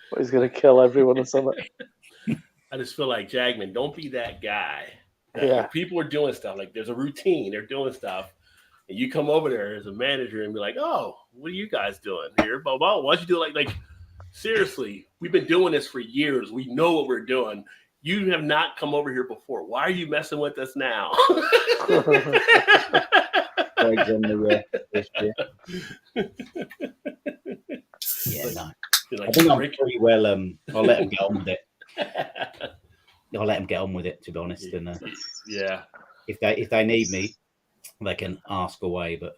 "But he's going to kill everyone or something." I just feel like, Jagman, don't be that guy. Yeah. People are doing stuff, like there's a routine, they're doing stuff, and you come over there as a manager and be like, oh, what are you guys doing here? Blah, blah. Why'd you do it? Like, seriously, we've been doing this for years. We know what we're doing. You have not come over here before. Why are you messing with us now? Yeah, no. Like, I think I'm pretty well. I'll let them get on with it. I'll let them get on with it, to be honest. And yeah, if they need me, they can ask away. But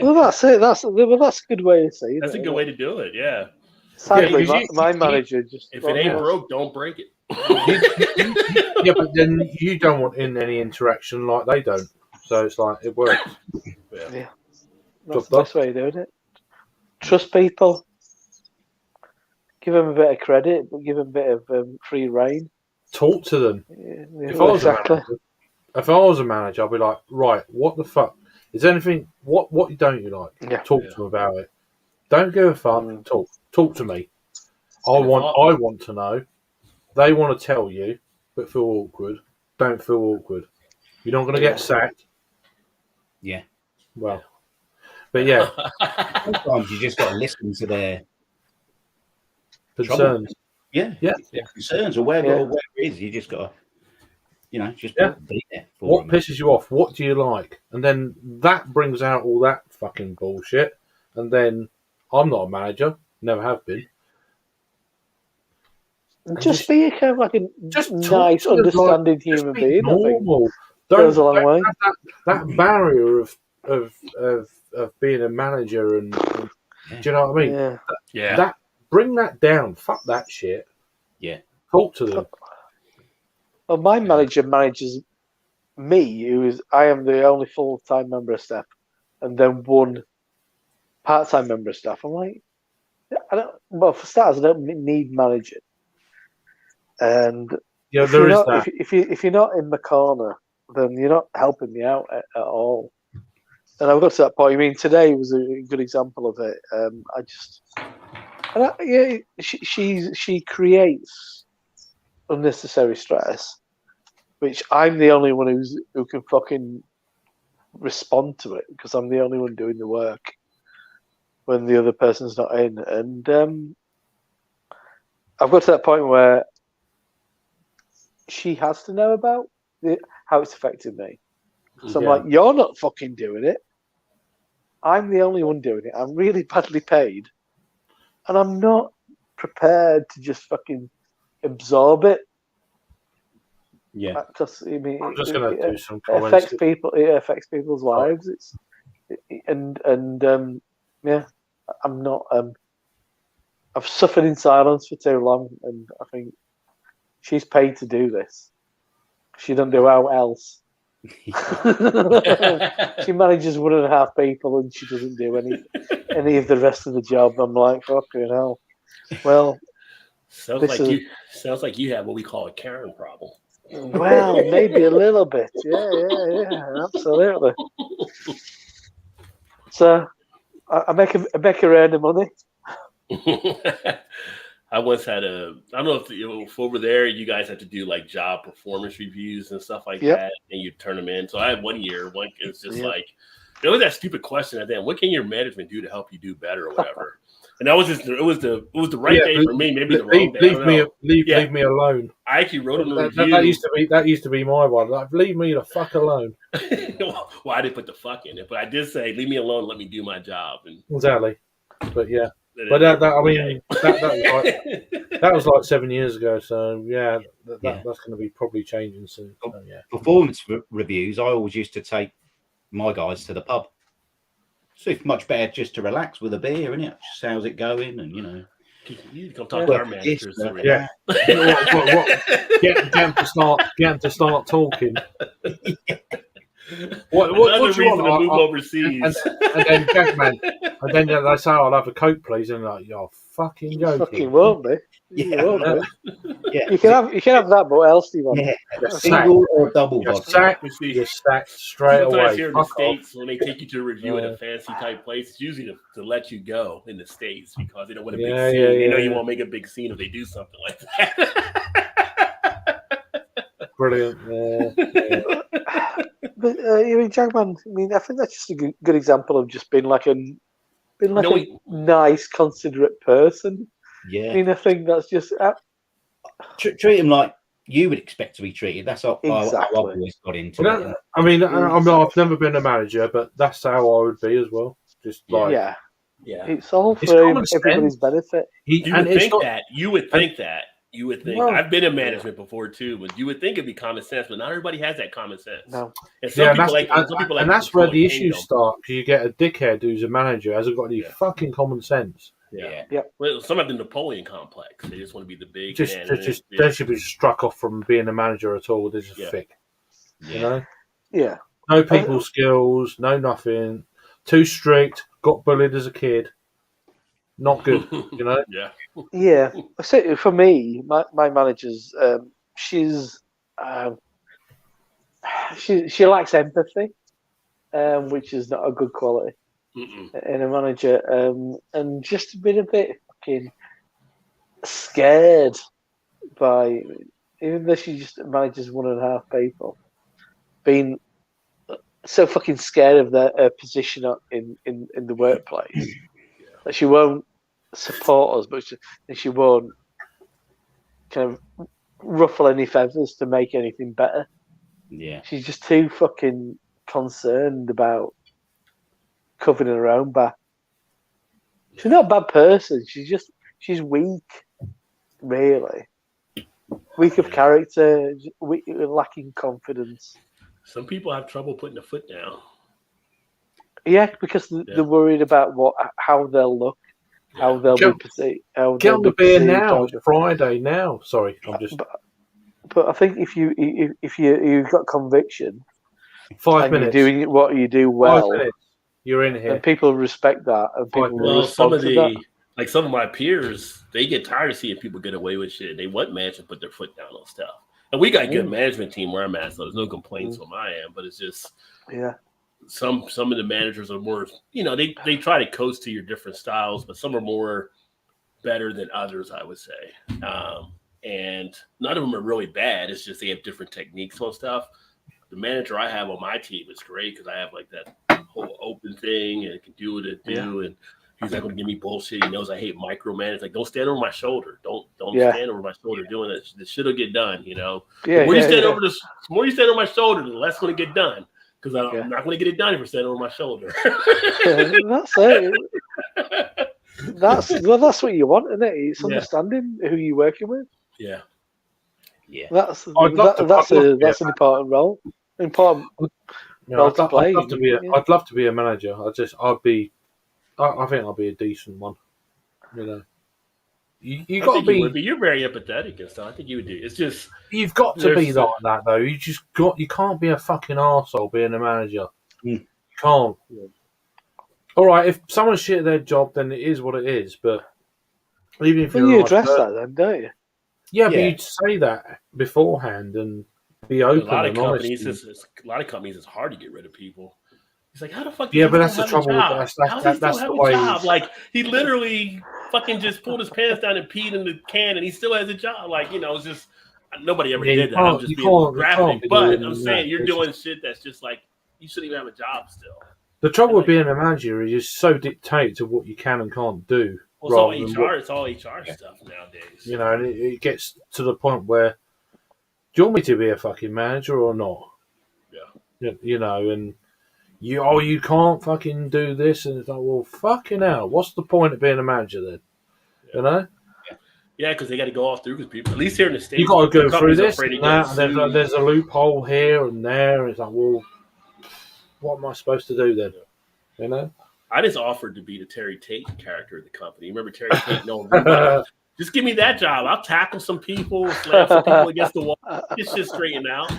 well, that's it. That's a good way to say it. That's a good way to do it. Yeah. Sadly, my manager just. If it ain't broke, don't break it. Yeah, but then you don't want any interaction like they don't. So it's like, it works. Yeah. That's the best way of doing it. Trust people. Give them a bit of credit, but give them a bit of free reign. Talk to them. Yeah, If I was a manager, I'd be like, right, what the fuck? Is there anything, what don't you like? Yeah. Talk to them about it. Don't give a fuck. Talk to me. I want to know. They want to tell you, but feel awkward. Don't feel awkward. You're not going to get sacked. Yeah. Well, but yeah. Sometimes you just got to listen to their concerns. Yeah. Concerns or whatever it is. You just got to, just be there for what them. pisses you off? What do you like? And then that brings out all that fucking bullshit. And then I'm not a manager. Never have been. Just be a kind of like a nice, understanding human being. Normal. Goes a long way. That barrier of being a manager and do you know what I mean? Yeah. Bring that down. Fuck that shit. Yeah. Talk to them. Well, my manager manages me, I am the only full-time member of staff, and then one part-time member of staff. I'm like, for starters, I don't need managing. And if you're not in my corner, then you're not helping me out at all. And I've got to that point. I mean, today was a good example of it. She creates unnecessary stress, which I'm the only one who can fucking respond to it, because I'm the only one doing the work when the other person's not in. And I've got to that point where she has to know about how it's affected me. So I'm Yeah. like, you're not fucking doing it. I'm the only one doing it. I'm really badly paid, and I'm not prepared to just fucking absorb it. Yeah. Because I mean, I'm just going to do some it comments. affects people. It affects people's lives. Yeah, I'm not. I've suffered in silence for too long, and I think she's paid to do this. She doesn't do how else. She manages 1.5 people, and she doesn't do any of the rest of the job. I'm like, fucking hell. Well, sounds like you have what we call a Karen problem. Well, maybe a little bit. Yeah, absolutely. So I make her earn the money. I once had I don't know if over there you guys have to do like job performance reviews and stuff like that, and you turn them in. So I had one it's just like, there was that stupid question at the end, what can your management do to help you do better or whatever? And that was just it was the right day for me, maybe the wrong day. Leave me alone. I actually wrote in the review. That used to be my one. Like, leave me the fuck alone. Well, I didn't put the fuck in it, but I did say, leave me alone, let me do my job. And exactly. But yeah. But that was like 7 years ago. So yeah, that's going to be probably changing soon. So, yeah. Performance reviews, I always used to take my guys to the pub. So it's much better just to relax with a beer, isn't it? Just how's it going, and you come talk to our managers. Yeah. Get them to start talking. What reason to move overseas? And then Jackman, and then they say, "I'll have a Coke, please," and like, you're fucking joking. Fucking won't be. Yeah. You can have that, but what else do you want? Yeah. Single or double vodka. You're sacked straight away. Here in the States, when they take you to a review at a fancy type place, it's usually to let you go in the States because they don't want a big scene. They know you won't make a big scene if they do something like that. Brilliant. But Jackman, I think that's just a good example of just being like a nice, considerate person. Yeah. I think that's just treat him like you would expect to be treated. That's how I've Exactly. always got into it. I've never been a manager, but that's how I would be as well. Just like it's all for everybody's benefit. You would think that. Well, I've been in management before too, but you would think it'd be common sense, but not everybody has that common sense. No. And some people that's where the issues start, because you get a dickhead who's a manager, hasn't got any fucking common sense. Yeah. Well, some of the Napoleon complex. They just want to be the big they should be struck off from being a manager at all. They're just thick. You know? Yeah. No people skills, no nothing. Too strict, got bullied as a kid. Not good, you know? Yeah. So for me, my manager's she lacks empathy, which is not a good quality in a manager, and just been a bit fucking scared by, even though she just manages 1.5 people, being so fucking scared of their position in the workplace that she won't support us, but she won't kind of ruffle any feathers to make anything better. Yeah, she's just too fucking concerned about covering her own back. She's not a bad person. She's weak, really. Weak of character, lacking confidence. Some people have trouble putting a foot down. Yeah, because they're worried about how they'll look. How they'll be perceived. Get on the beer now. It's Friday now. Sorry, I'm just. But I think if you've got conviction, 5 minutes, you're doing what you do well, 5 minutes, you're in here, and people respect that. And people some of my peers, they get tired of seeing people get away with shit. They want management to put their foot down on stuff, and we got a good management team where I'm at, so there's no complaints on my end. But it's just some of the managers are more, they try to coast to your different styles, but some are more better than others, I would say. And none of them are really bad. It's just they have different techniques on stuff. The manager I have on my team is great because I have like that whole open thing and it can do what it do. And He's not going to give me bullshit. He knows I hate micromanage. It's like, don't stand over my shoulder. Don't stand over my shoulder doing it. The shit will get done. You know, the more you stand over the more you stand over my shoulder, the less going to get done. Because I'm not going to get it done if you're standing over my shoulder. That's it. That's what you want, isn't it? It's understanding who you're working with. Yeah. Yeah. That's an important role. Important. Role to play. I'd love to be a manager. I think I'd be a decent one. You know, you got to be. You're very empathetic and stuff. I think you would do. It's just you've got to be like that though. You can't be a fucking arsehole being a manager. You can't. All right, if someone's shit at their job, then it is what it is. But even if you address that, then don't you? Yeah, but you'd say that beforehand and be open. A lot of companies, it's hard to get rid of people. He's like, how the fuck? Yeah, but that's the trouble. That's the way. Like he literally fucking just pulled his pants down and peed in the can, and he still has a job. Like it's just nobody ever did that. I'm just being graphic, but I'm saying you're doing shit that's just like you shouldn't even have a job still. The trouble with being a manager is you're so dictated to what you can and can't do. Well, it's all HR stuff nowadays. You know, and it gets to the point where, do you want me to be a fucking manager or not? Yeah. You know, and you can't fucking do this, and it's like, well, fucking hell, what's the point of being a manager then? Yeah. You know? Yeah, because they got to go all through. Because people, at least here in the States, you got to go through this and that. And there's a loophole here and there. And it's like, well, what am I supposed to do then? You know? I just offered to be the Terry Tate character of the company. Remember Terry Tate? No, just give me that job. I'll tackle some people, slam some people against the wall. It's just straightened out.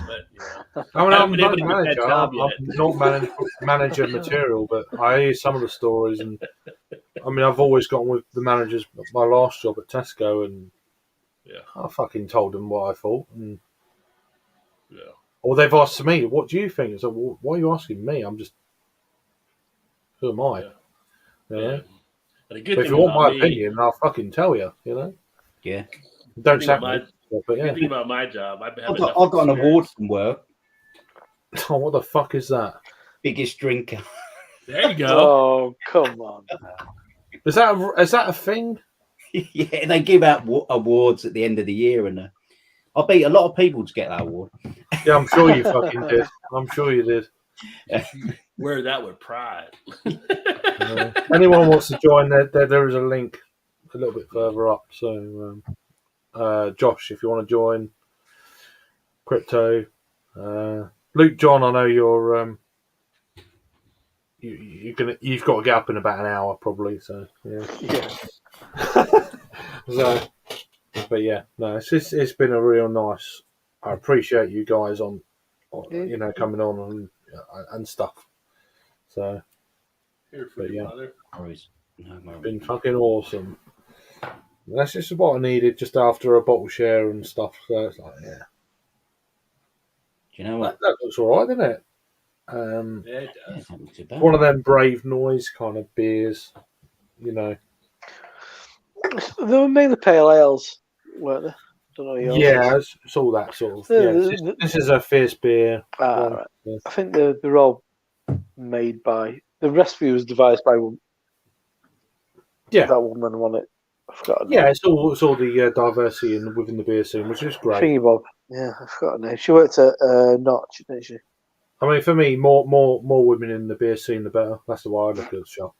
But I'm not manager material, but I hear some of the stories, and I mean, I've always gotten with the managers. My last job at Tesco, and I fucking told them what I thought, and or they've asked me, "What do you think?" So, well, why are you asking me? I'm just. Who am I? Yeah. But if you want my opinion, I'll fucking tell you. You know. Yeah. Don't say me. But yeah. Think about my job. I've got an award from work. Oh, what the fuck is that? Biggest drinker. There you go. Oh, come on. Is that a thing? Yeah, they give out awards at the end of the year, and I beat a lot of people to get that award. Yeah, I'm sure you fucking did. I'm sure you did. Wear that with pride. Anyone wants to join, there is a link a little bit further up. So, Josh, if you want to join, Crypto, Luke, John, I know you're you've got to get up in about an hour probably. So yeah. So, but yeah, no, it's been a real nice. I appreciate you guys on coming on and stuff. So, but yeah, it's been fucking awesome. That's just what I needed just after a bottle share and stuff. So it's like, do you know what? That looks all right, doesn't it? Yeah, it does. One of them Brave Noise kind of beers, you know. They were mainly pale ales, weren't they? Don't know. Yeah, it's all that sort of. Yeah, this is a fierce beer. Right. I think they're all made by. The recipe was devised by that woman on it. I forgot her name. It's all the diversity within the beer scene, which is great. Thingy Bob. Yeah, I forgot her name. She worked at Notch, didn't she? I mean, for me, more women in the beer scene, the better. That's the way I look at the shop.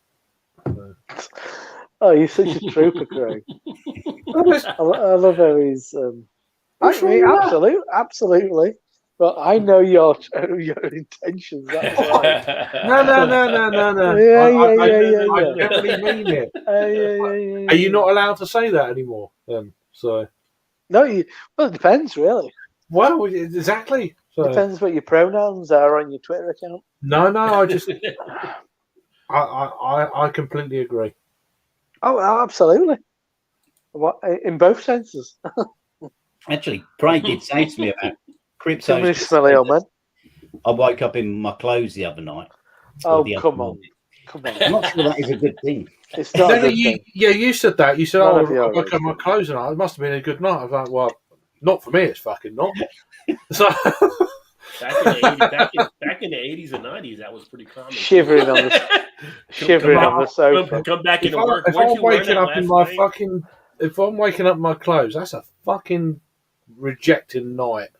Oh, you're such a trooper, Craig. I love how he's. Absolutely. But I know your intentions. That's right. No. I definitely mean it. Are you not allowed to say that anymore? So. No, it depends, really. Well, exactly. So. Depends what your pronouns are on your Twitter account. No, I just. I completely agree. Oh, absolutely. What in both senses? Actually, Craig did say to me about crypto. Smelly old man. I woke up in my clothes the other night. Oh, come on. I'm not sure that is a good thing. It's not. You said that. You said, I woke up in my clothes and it must have been a good night. I was like, well, not for me. It's fucking not. So Back in the 80s and 90s, that was pretty common. Shivering on the sofa. Come back into work. If I'm waking up in my fucking, if I'm waking up in my clothes, that's a fucking rejecting night.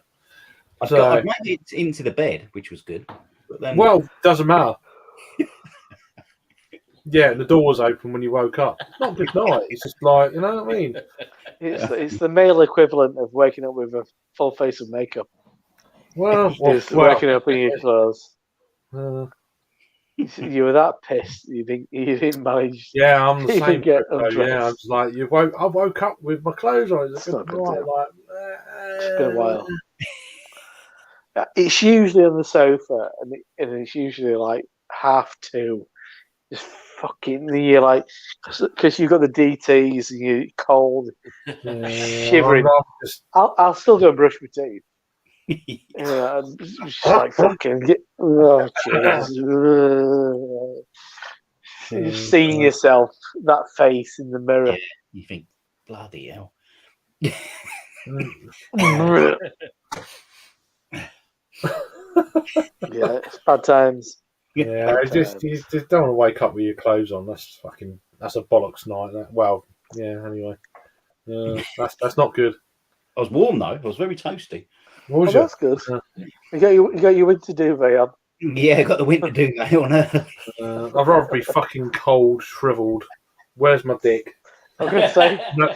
I made it into the bed, which was good. But then, well, doesn't matter. Yeah, the door was open when you woke up. Not good night. It's just like, you know what I mean? It's the male equivalent of waking up with a full face of makeup. Waking up in your clothes. You were that pissed. You didn't manage. Yeah, I'm the same. Get yeah, I'm just like I woke up with my clothes on. It's not good. It's been a while. It's usually on the sofa, and it's usually like 2:30. Just fucking, you're like, because you've got the DTs and you're cold, shivering. I'll still go and brush my teeth. Yeah, just like fucking get. Oh, you're seeing yourself, that face in the mirror. Yeah, you think, bloody hell. Yeah, it's bad times. Yeah, you just don't want to wake up with your clothes on. That's a bollocks night. Anyway, that's not good. I was warm though. I was very toasty. That's good. You got your winter duvet on. Yeah, I got the winter duvet on. I'd rather be fucking cold, shriveled. Where's my dick? I was going to say, no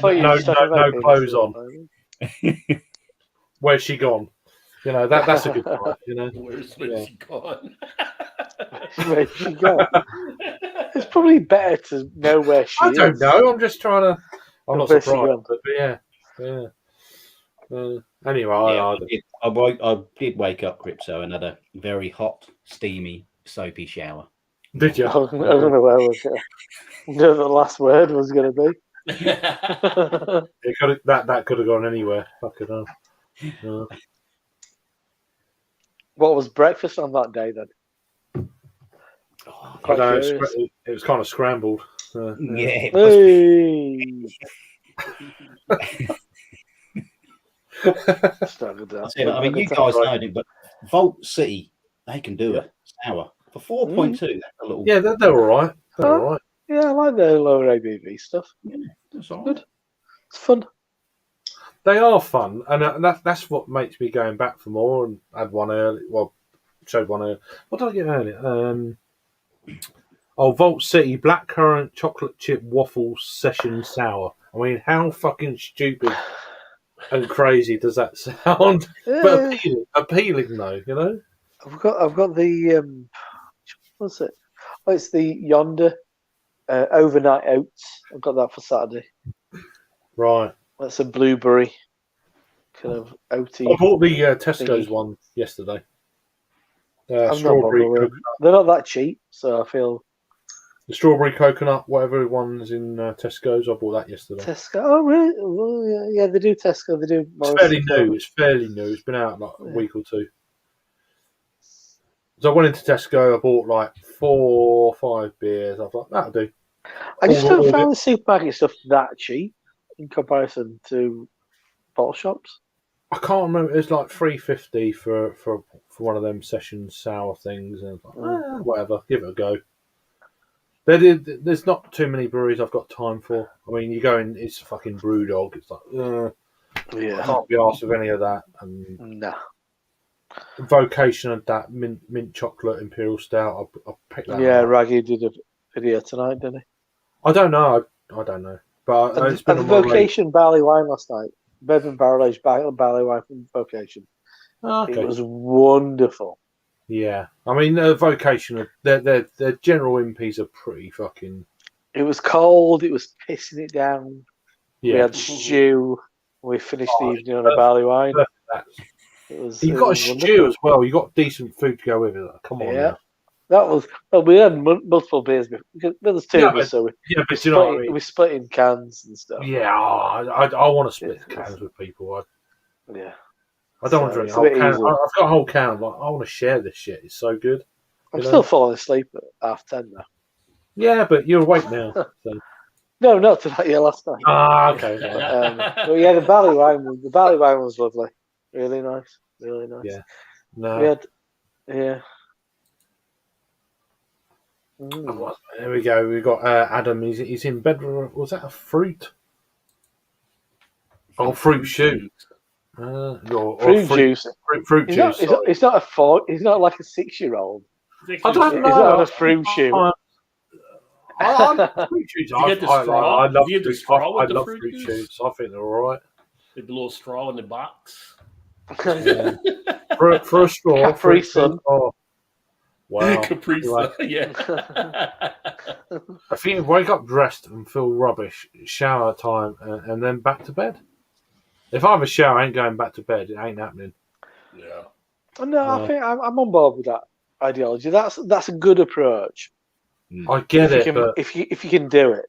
clothes on. Where's she gone? You know, that's a good night, you know. Where's she gone? Where's she gone? It's probably better to know where she is. I don't know. I'm just trying to. I'm not surprised, but yeah. Anyway, I did wake up, Crypto, and had a very hot, steamy, soapy shower. Did you? I don't know where the last word was going to be. That could have gone anywhere. Fucking hell. What was breakfast on that day then? I don't know, it was kind of scrambled. Yeah. I mean, you guys know it, but Vault City, they can do a sour for 4.2. Yeah, they're all right. They're all right. Yeah, I like the lower ABV stuff. Yeah, that's all good. It's fun. They are fun, and that's what makes me going back for more. And I had one early. Well, showed one early. What did I get earlier? Vault City Blackcurrant Chocolate Chip Waffle Session Sour. I mean, how fucking stupid and crazy does that sound? Yeah. But appealing though, you know. I've got the what's it? Oh, it's the Yonder Overnight Oats. I've got that for Saturday. Right. That's a blueberry kind of oaty. I bought the Tesco's one yesterday. Strawberry coconut. They're not that cheap, so I feel. The strawberry coconut, whatever one's in Tesco's, I bought that yesterday. Tesco? Oh, really? Well, yeah, they do Tesco. They do. It's fairly new. It's been out like a week or two. So I went into Tesco. I bought like 4 or 5 beers. I thought that'll do. I just don't find the supermarket stuff that cheap in comparison to bottle shops. I can't remember. It's like $3.50 for one of them session sour things, and I was like, whatever, give it a go. There's not too many breweries I've got time for. I mean, you go in, it's a fucking brew dog. It's like, I can't be arsed with any of that. And no. Vocation and that mint chocolate imperial stout. I picked that. Yeah, up. Raggy did a video tonight, didn't he? I don't know. I don't know. But it's been the Vocation barley wine last night. Bourbon barrel aged barley wine from Vocation. Okay. It was wonderful. Yeah, I mean, Vocation, their general impies are pretty fucking. It was cold. It was pissing it down. Yeah. We had stew. We finished the evening on a barley wine. You've got a stew as well. You got decent food to go with it. Come on. Yeah, now. that was. Well, we had multiple beers because there was 2 of us, so but you know what I mean? We split in cans and stuff. Yeah, I want to split cans with people. I don't want to drink a whole can. I've got a whole can. Like, I want to share this shit. It's so good. I'm still falling asleep at 10:30 now. Yeah, but you're awake now. So. No, not tonight. Yeah, last night. Okay. But yeah, the barley wine was lovely. Really nice. Really nice. Yeah. No. We had, yeah. Mm. There we go. We've got Adam. He's in bed. Was that a fruit? Oh, fruit shoot. Fruit juice. Fruit juice. It's not a 4. He's not like a 6-year-old. I don't know. He's not a fruit shoot. I love fruit shoots. You get the straw? I love You get the straw with the fruit fruit juice? shoots. I think they're all right. With the little straw in the box. Yeah. for a straw. Capri Sun. Oh. Wow. Capri Sun. Yeah. I think wake up dressed and feel rubbish, shower time, and then back to bed. If I have a shower, I ain't going back to bed. It ain't happening. Yeah. No, I think I'm on board with that ideology. That's a good approach. I get it, but if you can do it,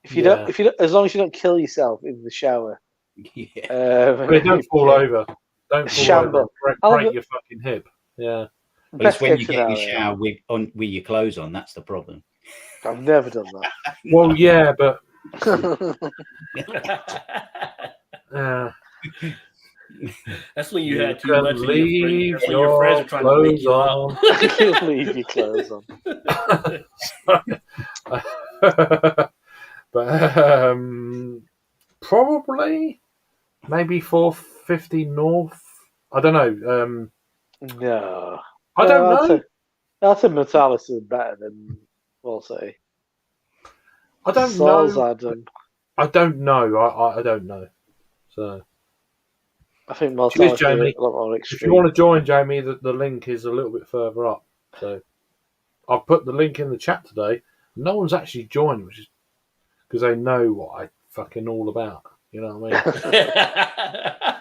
if you don't, as long as you don't kill yourself in the shower. Yeah. But don't fall over. Don't fall Shamble. over. Break your fucking hip. Yeah. But it's when you get in the shower with your clothes on, that's the problem. I've never done that. Well, yeah, but that's when you had too can much. leave That's when your friends are trying to wake you up. Leave your clothes on. But probably maybe 450 north. I don't know. No, I don't know. That's a Metallica better than we'll say. I don't Saul's know. Adam. I don't know. I don't know. So I think cheers, Metallica Jamie. a lot more if extreme. you want to join, Jamie, the link is a little bit further up. So I've put the link in the chat today. No one's actually joined, which is because they know what I fucking all about. You know what I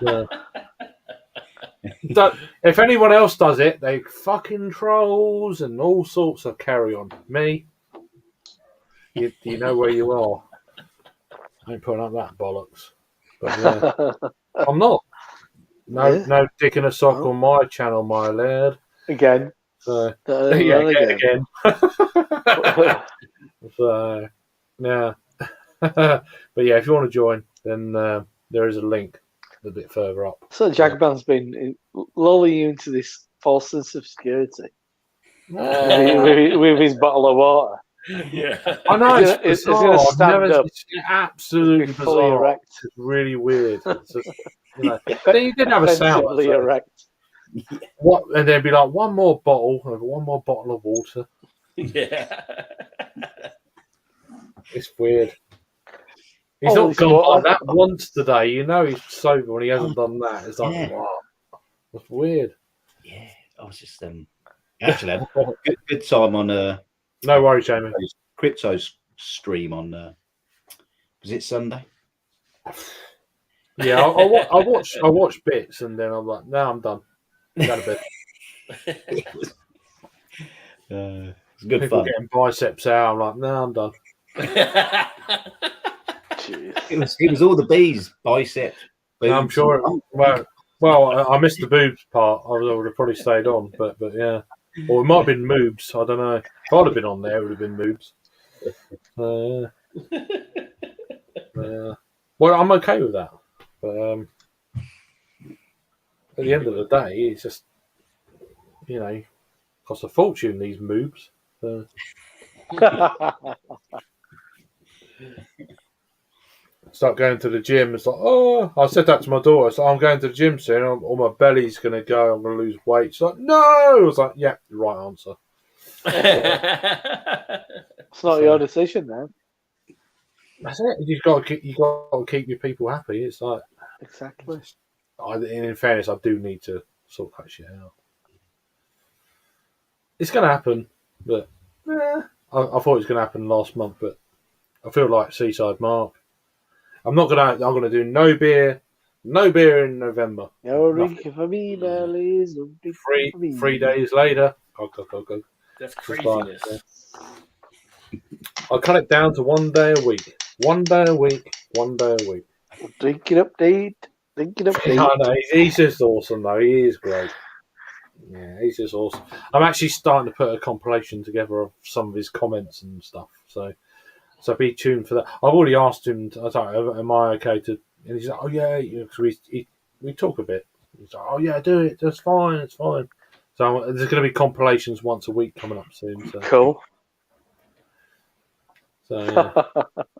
mean? So, if anyone else does it, they fucking trolls and all sorts of carry on. Me, you know where you are. I ain't putting up that bollocks. But I'm not. No dick in a sock on my channel, my lad. Again. So, again. So, yeah. But yeah, if you want to join, then there is a link a bit further up. So Jagban's been lulling you into this false sense of security with his bottle of water. Yeah, I know it's going to stand up. It's absolutely fully bizarre. erect. It's really weird. It's just, then you did have a sound. Offensively erect. What? And there'd be like one more bottle of water. yeah. It's weird. He's not gone like that once today. You know he's sober when he hasn't done that. It's like, wow, that's weird. Yeah, I was just actually had a good time on no worries, Jamie. Crypto stream on was it Sunday? Yeah, I watch bits and then I'm like, no, I'm done. I'm going to bed. It's good People fun. getting biceps out. I'm like, no, I'm done. It was all the bees, biceps. Boobs. I'm sure. Well, I missed the boobs part. I would have probably stayed on, but yeah. Or it might have been moobs. I don't know. If I'd have been on there, it would have been moobs. Well, I'm okay with that. But at the end of the day, it's just, costs a fortune, these moobs. Start going to the gym. It's like, oh, I said that to my daughter. So I'm going to the gym soon. Or my belly's going to go. I'm going to lose weight. She's like, no. I was like, yeah, the right answer. It's not your decision, then. That's it. You've got to keep your people happy. It's like exactly. In fairness, I do need to sort that shit out. It's going to happen, but I thought it was going to happen last month. But I feel like Seaside Mark. I'm gonna do no beer in November. No drink for me, bellies. 3 days later, go. That's craziness. I'll cut it down to 1 day a week. 1 day a week. 1 day a week. Drink it up, Date. Drink it up, Date. I know, he's just awesome, though. He is great. Yeah, he's just awesome. I'm actually starting to put a compilation together of some of his comments and stuff. So be tuned for that. I've already asked him. I was like, "Am I okay to?" And he's like, "Oh yeah," because we talk a bit. He's like, "Oh yeah, do it. That's fine. It's fine." So there's going to be compilations once a week coming up soon. So, Cool. yeah.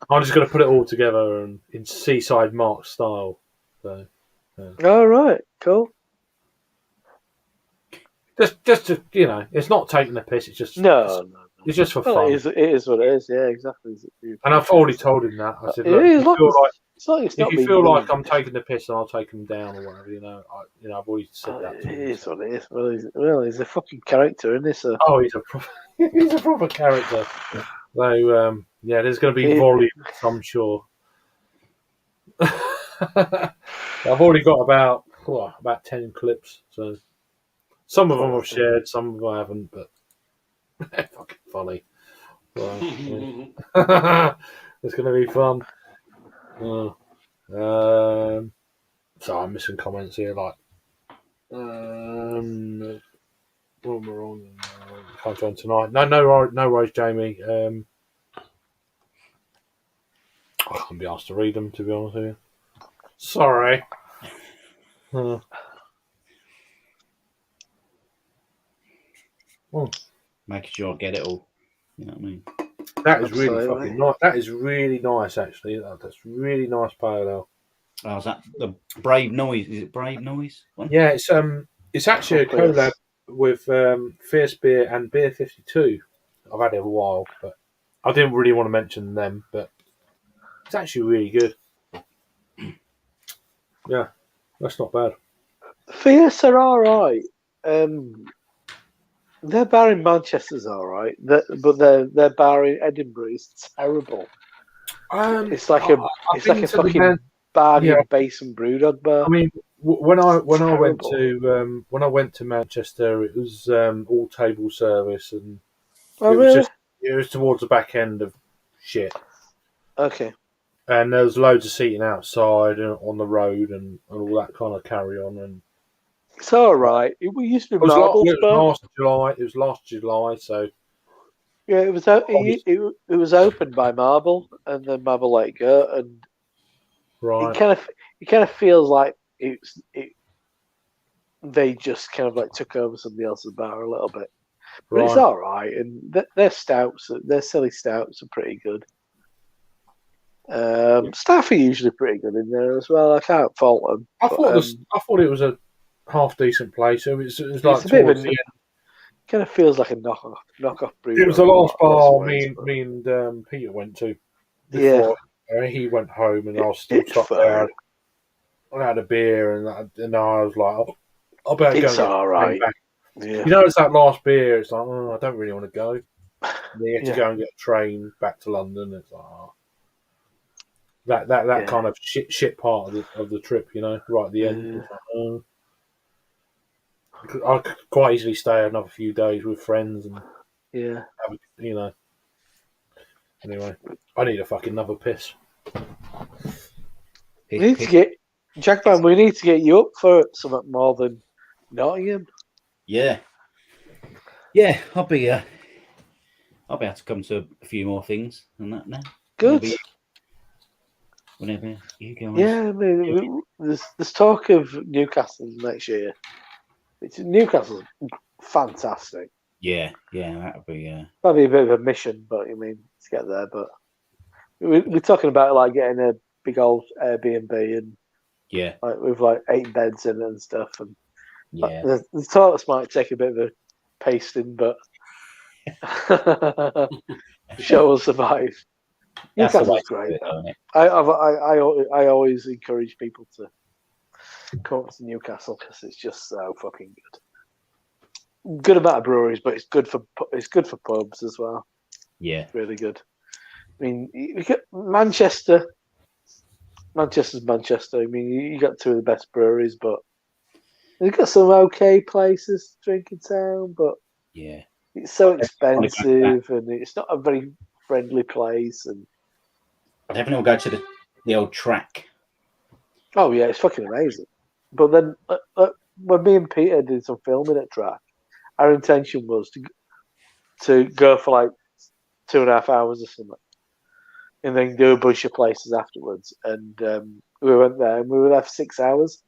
I'm just going to put it all together and in Seaside Mark style. So, All right. Cool. just to, it's not taking the piss. It's just No. It's just for Well, fun. it is what it is. Yeah, exactly. And I've already told him that. I said, It look, is, if you feel like I'm taking the piss, then I'll take him down or whatever. I've always said that. It is what it is. Well, he's a fucking character, isn't he? So. Oh, he's a proper character. So there's going to be volumes, I'm sure. I've already got about 10 clips. So some of them I've shared, some of them I haven't, but they're fucking funny. It's going to be fun. So I'm missing comments here, like when we're on, can't join tonight. No worries, Jamie. I can't be asked to read them, to be honest with you. Sorry. Making sure I get it all. You know what I mean? That is really fucking nice. That is really nice, actually. That's really nice parallel. Oh, is that the Brave Noise? Is it Brave Noise? One? Yeah, it's actually a collab with Fierce Beer and Beer 52. I've had it a while, but I didn't really want to mention them, but it's actually really good. Yeah, that's not bad. Fierce are all right. Their bar in Manchester's all right, but their bar in Edinburgh is terrible. It's like a fucking bargain base and brewdog bar. I mean, when I went to Manchester, it was all table service, and it was towards the back end of shit. Okay. And there was loads of seating outside and on the road and all that kind of carry on. And it's all right. It used to be Marbles. It was last July, so yeah, it was opened by Marble, and then Marble let it go, and right. It kind of feels like they just kind of like took over somebody else's bar a little bit, but it's all right. And their stouts, their silly stouts, are pretty good. Staff are usually pretty good in there as well. I can't fault them. I thought it was a half decent place. It was like it's a bit of a, kind of feels like a knockoff brew. It was the last bar me and Peter went to. Before, he went home and I was still stuck there. I had a beer and I was like, I better go. It's all right. Yeah. It's that last beer. It's like, I don't really want to go. And you have to go and get a train back to London. It's like, that kind of shit part of the trip, right at the end. I could quite easily stay another few days with friends and have Anyway, I need a fucking another piss. We need to get Jackman. We need to get you up for something more than Nottingham. Yeah. I'll be able to come to a few more things than that now. Good. Whenever you go. Yeah, I mean, there's talk of Newcastle next year. Newcastle's fantastic. Yeah, that would be. That'd be a bit of a mission, but to get there. But we're talking about like getting a big old Airbnb and with like 8 beds in it and stuff. And the talks might take a bit of a pasting, but show will survive. Newcastle's great. I always encourage people to come up to Newcastle because it's just so fucking good. Good amount of breweries, but it's good for pubs as well. Yeah, really good. I mean, you get Manchester's Manchester. I mean, you got 2 of the best breweries, but you've got some okay places to drink in town. But it's so expensive, and it's not a very friendly place. And I definitely will go to the old Track. Oh yeah, it's fucking amazing. But then when me and Peter did some filming at Track, our intention was to go for like 2.5 hours or something, and then do a bunch of places afterwards. And we went there, and we were there for 6 hours.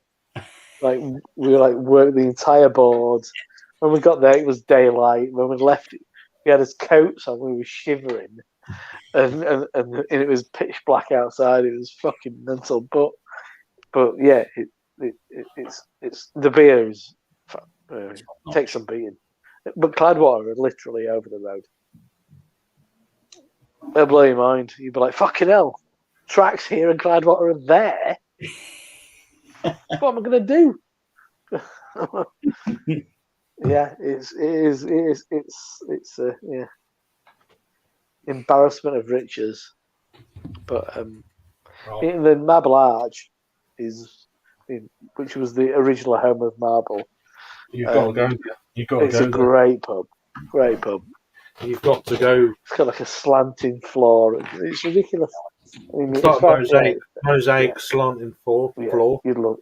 Like we were like worked the entire board. When we got there, it was daylight. When we left, we had his coats on. We were shivering, and it was pitch black outside. It was fucking mental. But yeah, it's the beer is takes some beating. But Cladwater are literally over the road. They'll blow your mind. You'd be like, fucking hell, tracks here and Cladwater are there. What am I going to do? Yeah, it's embarrassment of riches. But in the Marble Arch which was the original home of Marble. You've got to go. You've got to it's go. It's a great pub. Great pub. You've got to go. It's got like a slanting floor. It's ridiculous. I mean, it's like mosaic slanting floor. You'd love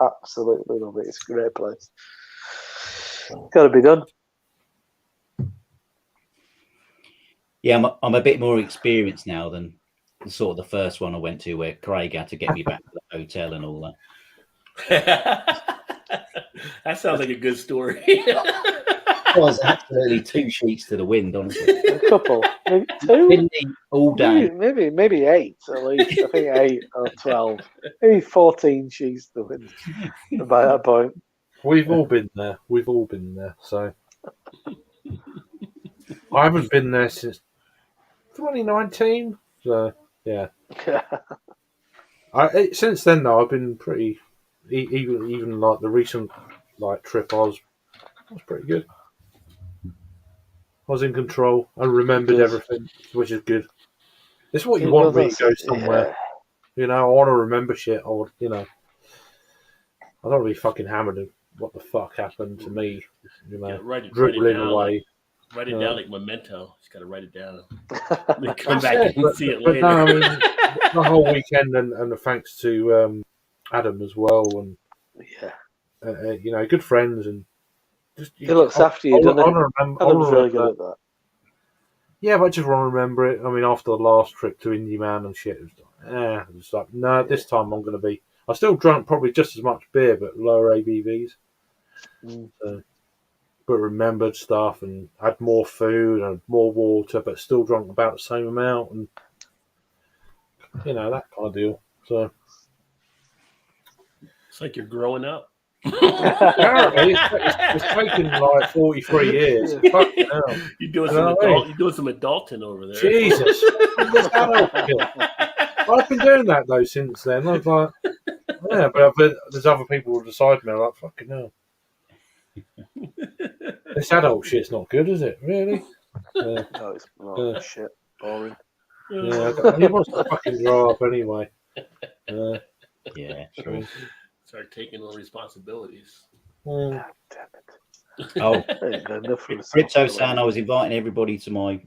absolutely love it. It's a great place. Got to be done. Yeah, I'm a bit more experienced now than sort of the first one I went to, where Craig had to get me back to the hotel and all that. That sounds like a good story. It was absolutely 2 sheets to the wind, honestly. A couple, maybe 2, windy all day. Maybe 8 at least. I think 8 or 12, maybe 14 sheets to the wind. By that point, we've all been there. So I haven't been there since 2019. So yeah. Since then though, I've been pretty. Even like the recent trip, I was pretty good. I was in control. I remembered everything, which is good. It's what you want when you go somewhere. Yeah. I want to remember shit. I don't want to be fucking hammered and what the fuck happened to me. Dribbling away. Write it down like memento. Just got to write it down. Then come back and see it later. No, I mean, the whole weekend, and thanks to Adam as well, and good friends, and just he looks after you, doesn't he? Adam's really good at that. Yeah, but I just want to remember it. I mean, after the last trip to Indy Man and shit, it was like, no, this time I'm going to be. I still drank probably just as much beer, but lower ABVs. But remembered stuff and had more food and more water, but still drank about the same amount, and that kind of deal. So it's like you're growing up. Apparently, it's taken like 43 years. Fucking hell. You're doing some adulting over there. Jesus. I've been doing that though since then. I was like, yeah, but there's other people beside me. I'm like, fucking hell. This adult shit's not good, is it? Really? No, it's not. Shit, boring. Yeah, he wants to fucking grow up anyway. Yeah, true. Start taking on responsibilities. God damn it. Oh, Crypto-san, I was inviting everybody to my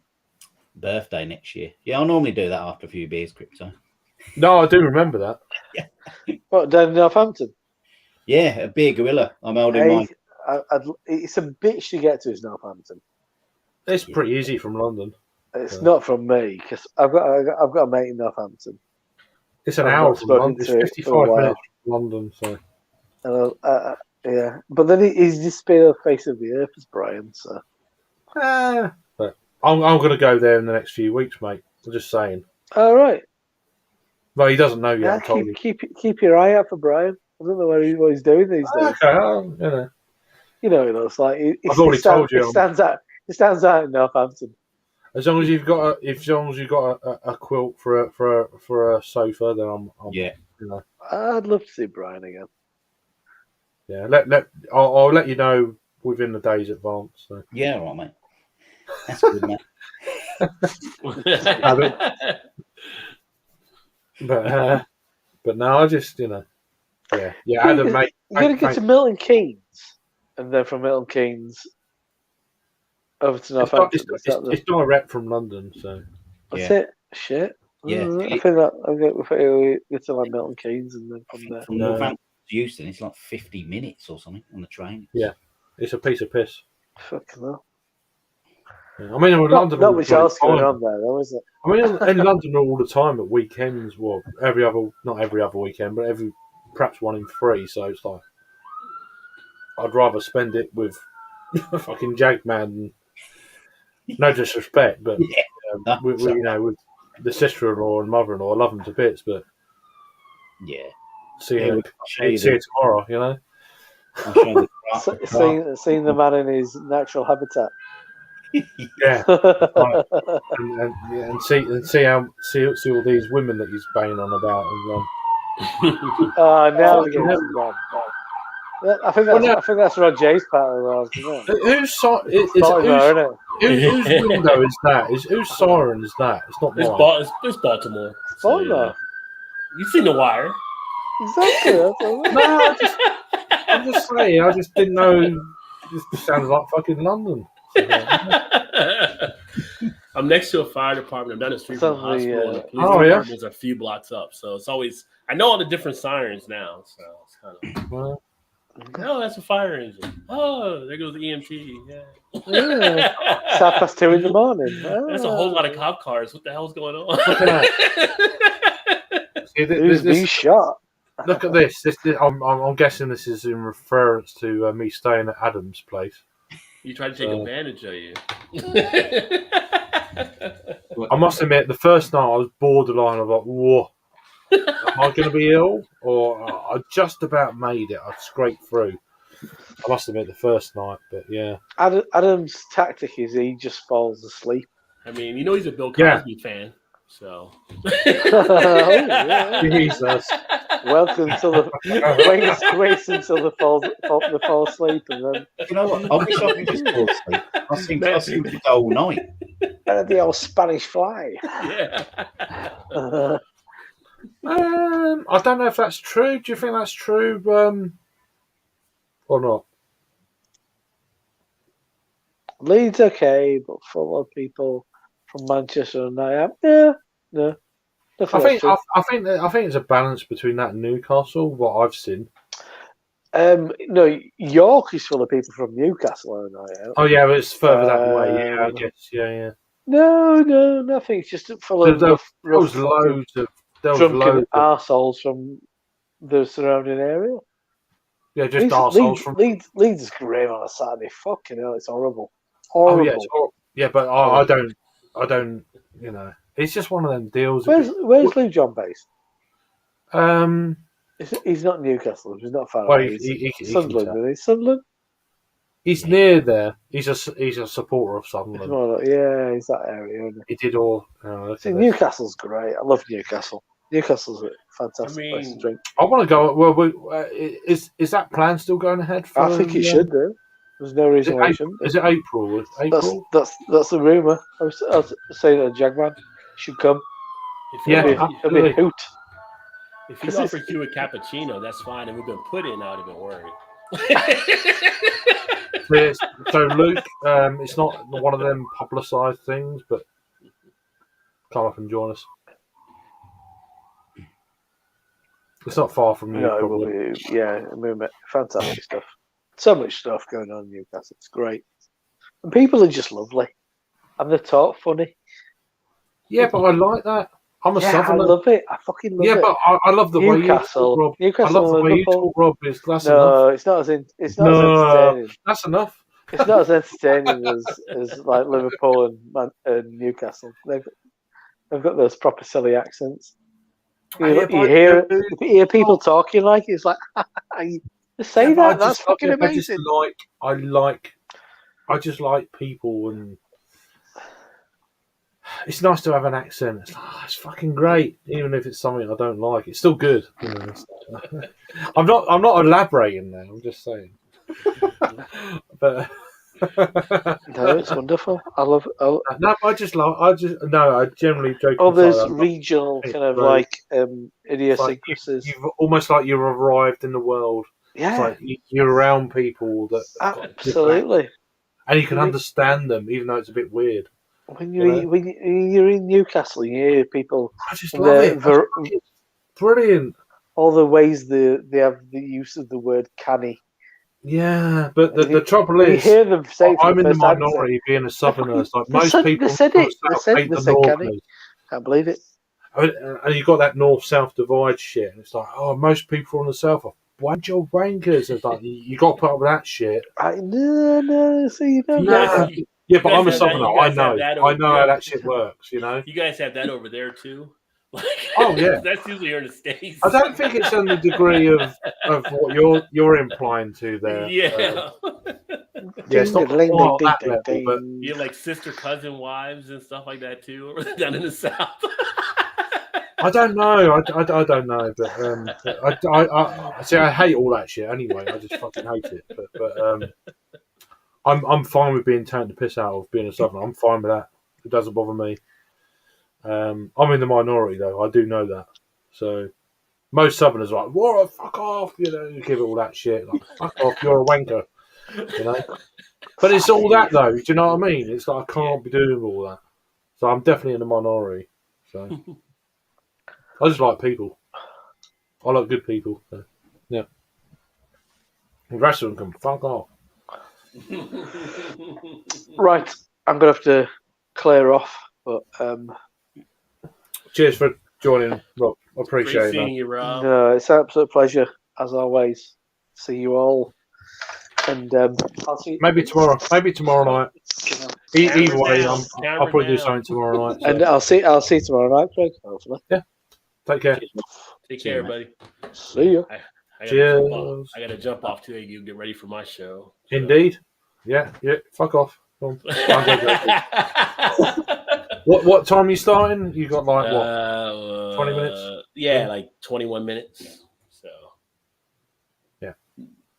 birthday next year. Yeah, I'll normally do that after a few beers, Crypto. No, I do remember that. Yeah. What, down in Northampton? Yeah, a beer gorilla. I'm holding mine. It's a bitch to get to, is Northampton. It's pretty easy from London. It's not from me, because I've got a mate in Northampton. It's an hour from London. It's 55 minutes from London, so. Yeah, but then he's just been the face of the earth as Brian, so. But I'm going to go there in the next few weeks, mate. I'm just saying. All right. Well, he doesn't know yet. Keep your eye out for Brian. I don't know what he's doing these days. Okay, You know what it looks like. I've already told you. It stands out in Northampton. As long as you've got a quilt for a sofa, then I'm yeah. I'd love to see Brian again. Yeah, I'll let you know within the day's advance. So. Yeah, all right, mate. That's good, mate. But no, I just yeah. Adam, mate. You're gonna get to Milton Keynes, and then from Milton Keynes over to Northampton. It's direct from London, so that's it. Shit. Yeah, I think that I'm going to get to Milton Keynes, and then from there. From Northampton to Euston, it's like 50 minutes or something on the train. Yeah, it's a piece of piss. Fucking hell. Yeah. I mean, London. Not much else going on there, though, is it? I mean, in London all the time at weekends. Well, not every other weekend, but every perhaps 1 in 3. So it's like I'd rather spend it with a fucking Jagman. No disrespect, but Yeah. with the sister-in-law and mother-in-law, I love them to bits, but Yeah. see Yeah, you tomorrow, you know. I'll show the Seeing the man in his natural habitat. Yeah, and see all these women that he's banging on about, and now we're getting to Ron. I think that's Rod J's part of the isn't it? whose window is that? Whose siren is that? It's not mine. It's Baltimore. Baltimore. Yeah. You've seen The Wire. Exactly. No, I'm just saying. I just didn't know. It just sounds like fucking London. I'm next to a fire department. I'm down the street from the hospital. And the police department's a few blocks up. So it's always, I know all the different sirens now. So it's kind of, oh, that's a fire engine. Oh, there goes the EMT. Yeah. It's 2:30 in the morning. That's a whole lot of cop cars. What the hell's going on? See, who's being shot? Look at this. I'm guessing this is in reference to me staying at Adam's place. You tried to take advantage of you. I must admit, the first night I was borderline of like, whoa, am I going to be ill? Or I just about made it. I scraped through. I must admit, the first night, but yeah. Adam's tactic is he just falls asleep. I mean, you know he's a Bill Cosby fan, so. Jesus. Welcome to the waits until they fall asleep, and then you know what? I wish I could just fall asleep. I seem to go all night. The old Spanish fly. Yeah. I don't know if that's true. Do you think that's true, or not? Leeds okay, but for a lot of people from Manchester and no. I think it's a balance between that and Newcastle. What I've seen. No, York is full of people from Newcastle. Oh yeah, but it's further that way. Yeah, I guess. Yeah. No, nothing. It's just full of there was loads of drunken arseholes from the surrounding area. Yeah, just arseholes from Leeds is great on a Saturday. Fucking hell, it's horrible. Oh yeah, but I don't. You know, it's just one of them deals. Where's Lou John based? He's not Newcastle. He's not far away. Sunderland, isn't he? Sunderland. He's near there. He's a supporter of Sunderland. He's that area. Isn't he? He did all. Newcastle's great. I love Newcastle. Newcastle's a fantastic place to drink. I want to go. Well, is that plan still going ahead? I think it should do. There's no reason why it shouldn't. Is it April? That's the rumour. I was saying that Jagman should come. It'll be a hoot. If he offered you a cappuccino, that's fine. And we've been put in, I would have been worried. So Luke, it's not one of them publicised things, but come up and join us. It's not far from you. No, fantastic stuff. So much stuff going on in Newcastle. It's great. And people are just lovely. And they talk funny. Yeah, but I like that. I'm a Southerner. I love it. I fucking love it. Yeah, but I love the way you talk, Rob. I love the way you talk, Rob. It's enough. It's not as entertaining. That's enough. It's not as entertaining as like Liverpool and Newcastle. They've got those proper silly accents. You hear people talking like it's like they say that. That's fucking amazing. I just like people, and it's nice to have an accent. It's fucking great, even if it's something I don't like. It's still good. You know, I'm not elaborating there. I'm just saying. But no, it's wonderful. I love. I generally joke. All those regional kind of like idiosyncrasies. You've almost like you've arrived in the world. Yeah, it's like you're around people that absolutely, and you can understand them, even though it's a bit weird. When you're in Newcastle, you hear people. I just love it. It's brilliant. All the ways they have the use of the word "canny." Yeah, but the trouble is, you hear them say I'm in the minority being a Southerner. It's like most people they said it. They said Northerners. canny. Can't believe it. and you got that north-south divide shit, and it's like, oh, most people on the south are bunch of wankers. It's like you got to put up with that shit. No. See, you don't. Yeah, yeah, but I'm a southerner. I know how that shit works. You know. You guys have that over there too. Like, oh yeah, that's usually here in the States. I don't think it's on the degree of what you're implying to there. Yeah. Yeah, it's not quite that level, but you have like sister cousin wives and stuff like that too, down in the south. I don't know. I don't know, but I see. I hate all that shit anyway. I just fucking hate it. But I'm fine with being taken the piss out of being a southerner. I'm fine with that. It doesn't bother me. I'm in the minority though. I do know that. So most southerners are like, "What? Fuck off!" You know, you give it all that shit. Like, fuck off! You're a wanker. You know. But it's all that though. Do you know what I mean? It's like I can't be doing all that. So I'm definitely in the minority. So I just like people. I like good people. So, yeah. The rest of them can fuck off. Right, I'm gonna have to clear off, but cheers for joining, Rob. I appreciate Great it. seeing you, Rob. No, it's an absolute pleasure as always. See you all, and I'll see. Maybe tomorrow night. Either way, I'll probably do something tomorrow night. So. And I'll see tomorrow night, Craig. Hopefully. Yeah. Take care. Take care, buddy. See you. Cheers. I gotta jump off too. You get ready for my show. So. Indeed. Yeah. Fuck off. Go on. What time are you starting? You got like what? 20 minutes? Yeah, like 21 minutes. So. Yeah.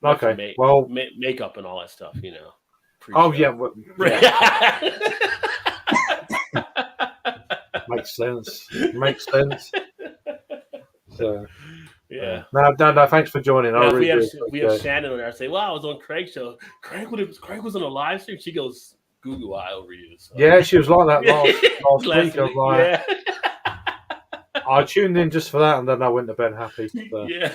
Okay. Well, makeup and all that stuff, you know. Oh yeah. Makes sense. So. Yeah. No. Thanks for joining. Yeah, we have Shannon on there. I say, "Well, I was on Craig's show. Craig was on a live stream." She goes, "Google eye over you." So. Yeah, she was like that last week. I was like, I tuned in just for that, and then I went to bed happy. So. Yeah.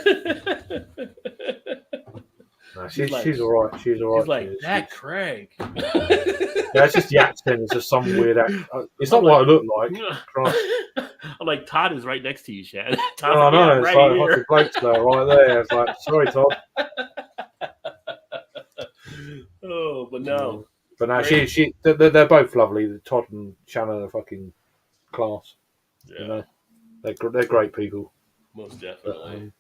No, she's all right. She's all right. She's like that, Craig. Yeah, it's just the accent. It's just some weird accent. It's not what I look like. I'm like, Todd is right next to you, Shannon. I know. It's like fucking blokes there, right there. It's like, sorry, Todd. Oh, but no. But no, they're both lovely. Todd and Shannon are fucking class. Yeah. You know, they're great people. Most definitely.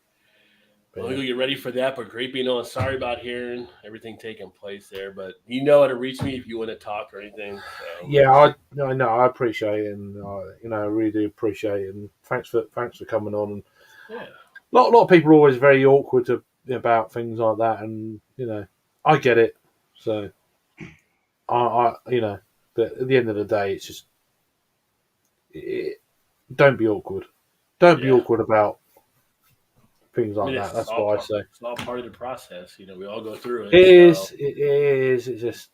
Well, we'll get ready for that. But great being on. Sorry about hearing everything taking place there, but you know how to reach me if you want to talk or anything. So. Yeah, I know. I appreciate it, and I really do appreciate it. And thanks for coming on. And yeah, a lot of people are always very awkward about things like that, and you know, I get it. So, I but at the end of the day, it's just don't be awkward. Don't be awkward about things like that. That's what I say. It's all part of the process. You know, we all go through it. It is. It's just.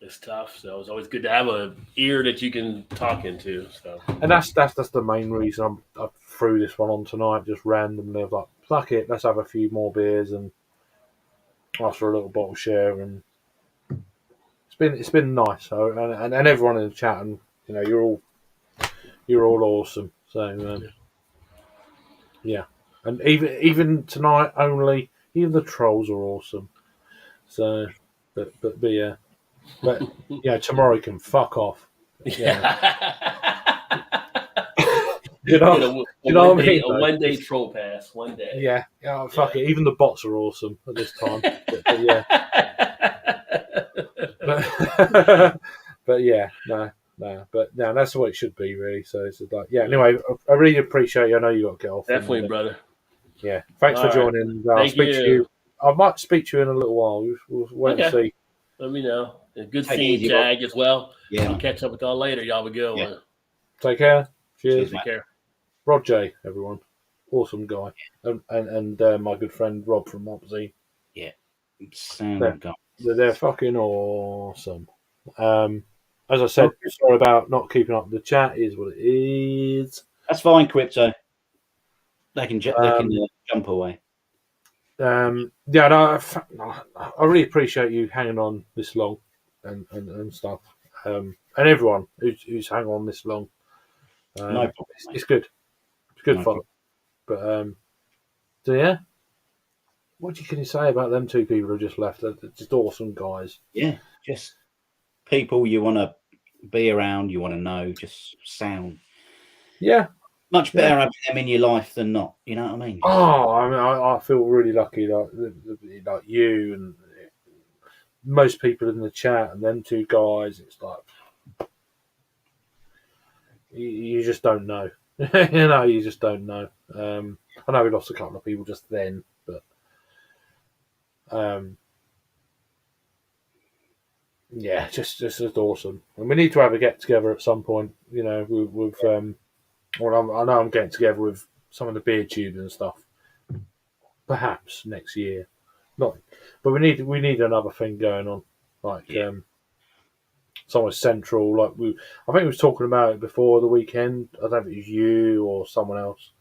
It's tough. So it's always good to have an ear that you can talk into. So. And that's the main reason I threw this one on tonight, just randomly. I was like, fuck it, let's have a few more beers and ask for a little bottle share, and it's been nice. So and everyone in the chat, and you know, you're all awesome. So yeah. And even tonight, even the trolls are awesome. So, but yeah, but yeah, tomorrow can fuck off. Yeah. You know what I mean? A 1 day troll pass, 1 day. Yeah, fuck it. Even the bots are awesome at this time. but yeah, but yeah, no. But no, that's the way it should be, really. So it's like, yeah. Anyway, I really appreciate you. I know you got to get off. Definitely, brother. Yeah, thanks for joining. I'll speak to you. I might speak to you in a little while. We'll wait and see. Let me know. Good seeing you, Jag, as well. Yeah. I'll catch up with y'all later. Y'all have a good one. Take care. Cheers. Take care. Rod J, everyone. Awesome guy. And my good friend Rob from Mopsy. Yeah. They're fucking awesome. As I said, sorry about not keeping up with the chat. Is what it is. That's fine, Crypto. They can jump away. Yeah, I really appreciate you hanging on this long and stuff. And everyone who's hanging on this long. No problem, It's good. It's good No fun. But so yeah, what can you say about them two people who just left? They're just awesome guys. Yeah, just people you want to be around, you want to know, just sound much better having them in your life than not. You know what I mean? I mean, I feel really lucky, like you and most people in the chat, and them two guys. It's like you just don't know. You just don't know. I know we lost a couple of people just then, but yeah, just awesome. And we need to have a get together at some point. With I know I'm getting together with some of the beer tubes and stuff. Perhaps next year, not. But we need another thing going on, like somewhere central. Like I think we was talking about it before the weekend. I don't know if it was you or someone else.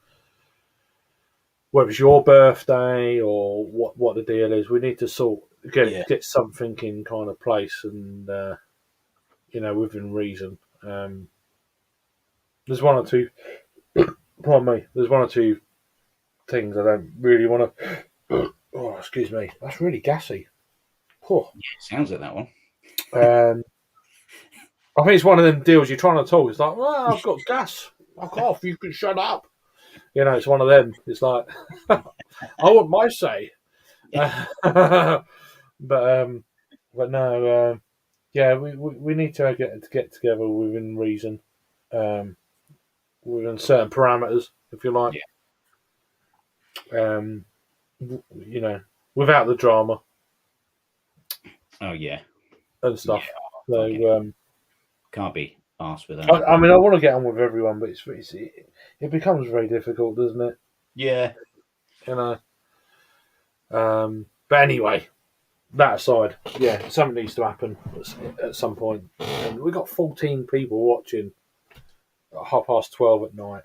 Whether it's your birthday or what the deal is, we need to get something in kind of place and within reason. There's one or two. Pardon me. There's one or two things I don't really want to. Oh, excuse me. That's really gassy. Oh. Yeah, sounds like that one. I think it's one of them deals you're trying to talk. It's like, well, I've got gas. Fuck off. You can shut up. It's one of them. It's like, I want my say. But no, we need to get together within reason, within certain parameters, if you like. Without the drama. Oh yeah, and stuff. Yeah, so can't be asked with that. I mean, I want to get on with everyone, but it becomes very difficult, doesn't it? Yeah. But anyway, that aside, something needs to happen at some point. And we got 14 people watching at 12:30 at night.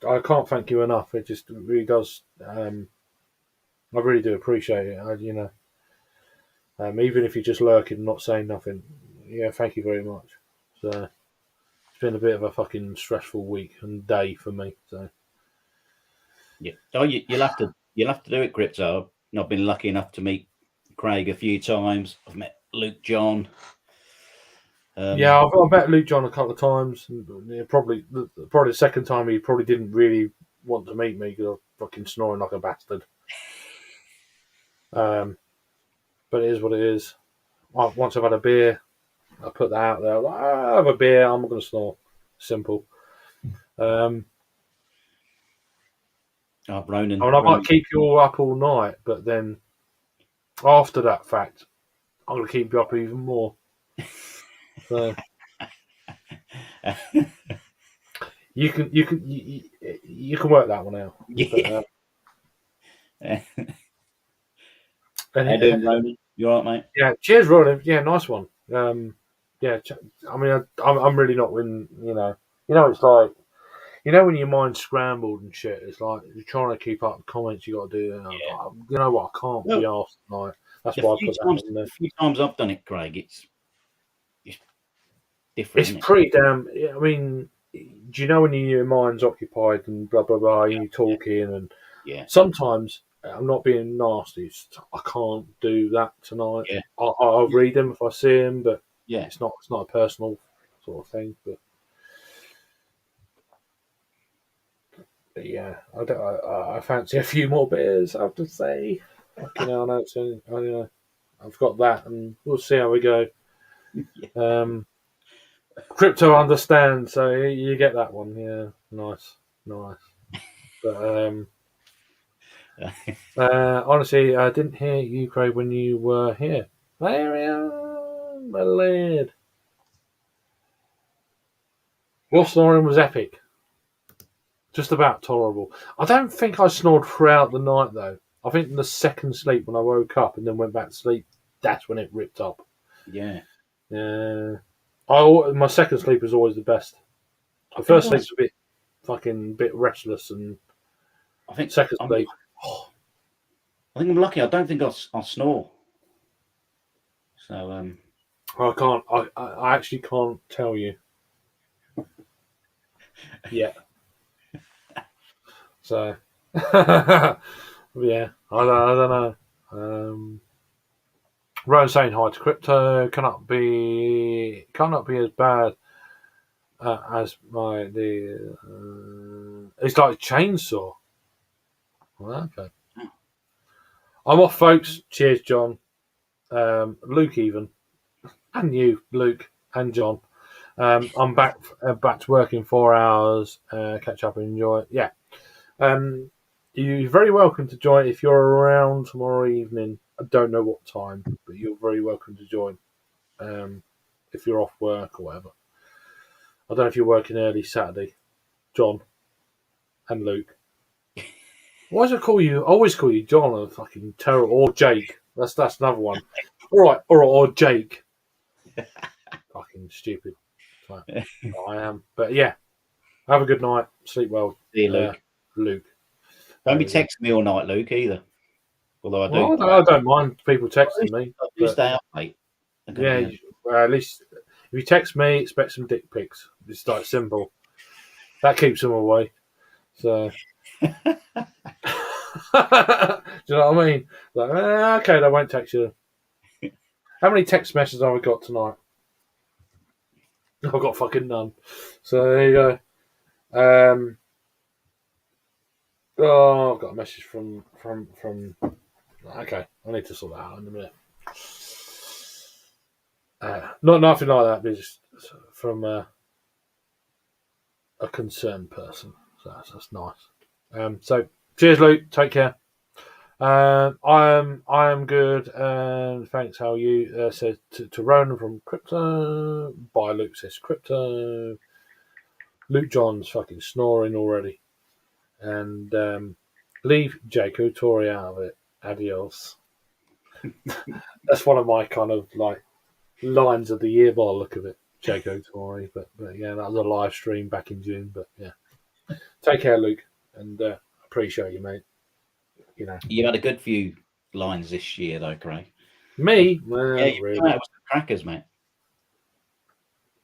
I can't thank you enough. It just really does. I really do appreciate it. Even if you're just lurking and not saying nothing, thank you very much. So it's been a bit of a fucking stressful week and day for me. So yeah, you'll have to do it, Crypto. I've been lucky enough to meet Craig a few times. I've met Luke John. I've met Luke John a couple of times. Probably the second time he probably didn't really want to meet me because I was fucking snoring like a bastard. But it is what it is. Once I've had a beer, I put that out there. I have a beer, I'm not going to snore. Simple. Ronan. I might keep you all up all night, but then after that fact, I'm going to keep you up even more. So you can work that one out. Yeah. But, how doing, Ronan? You all right, mate? Yeah. Cheers, Ronan. Yeah, nice one. I mean, I'm really not when it's like when your mind's scrambled and shit. It's like you're trying to keep up with comments you got to do. And you know what? I can't be asked tonight. That's why I put that in there. A few times I've done it, Craig. It's different. It's pretty damn. I mean, do you know when your mind's occupied and blah blah blah, and you're talking and sometimes I'm not being nasty. I can't do that tonight. Yeah. I'll read them if I see them, but yeah, it's not a personal sort of thing. But yeah, I fancy a few more beers. I have to say, I know I've got that, and we'll see how we go. Crypto understands, so you get that one. Yeah, nice. But honestly, I didn't hear you, Craig, when you were here. There we are, my lad. Your snoring was epic. Just about tolerable. I don't think I snored throughout the night, though. I think in the second sleep when I woke up and then went back to sleep, that's when it ripped up. Yeah. My second sleep is always the best. The first sleep's a bit restless, and I think second sleep. I think I'm lucky. I don't think I'll snore. So I can't. I actually can't tell you. Yeah. So, yeah, I don't know. Rowan saying hi to crypto cannot be as bad as it's like a chainsaw. Well, okay. I'm off, folks. Cheers, John, Luke, even, and you, Luke, and John. I'm back to work in 4 hours. Catch up and enjoy it. Yeah. You're very welcome to join if you're around tomorrow evening. I don't know what time, but you're very welcome to join. If you're off work or whatever. I don't know if you're working early Saturday, John and Luke. Why does I call you? I always call you John or fucking terrible, or Jake. That's another one. All right, or Jake. Fucking stupid. So, I am, but yeah. Have a good night. Sleep well. See you, Luke. Luke. Don't be texting me all night, Luke, either. Although I do. Well, I don't mind people texting me. I do stay up late. Yeah, at least if you text me, expect some dick pics. It's like simple. That keeps them away. So, do you know what I mean? Like, okay, they won't text you. How many text messages have I got tonight? I've got fucking none. So there you go. I've got a message from. Okay, I need to sort that out in a minute. Not nothing like that, but just from a concerned person. So that's nice. So cheers, Luke. Take care. I am good, and thanks. How are you? Said to Ronan from Crypto. By Luke says Crypto. Luke John's fucking snoring already, and leave Jaco Tory out of it. Adios. That's one of my kind of like lines of the year by the look of it. Jaco Tory, but yeah, that was a live stream back in June. But yeah, take care, Luke, and appreciate you, mate. You know, you had a good few lines this year, though, Craig. Me? Well, yeah, you really. came out with some crackers, mate.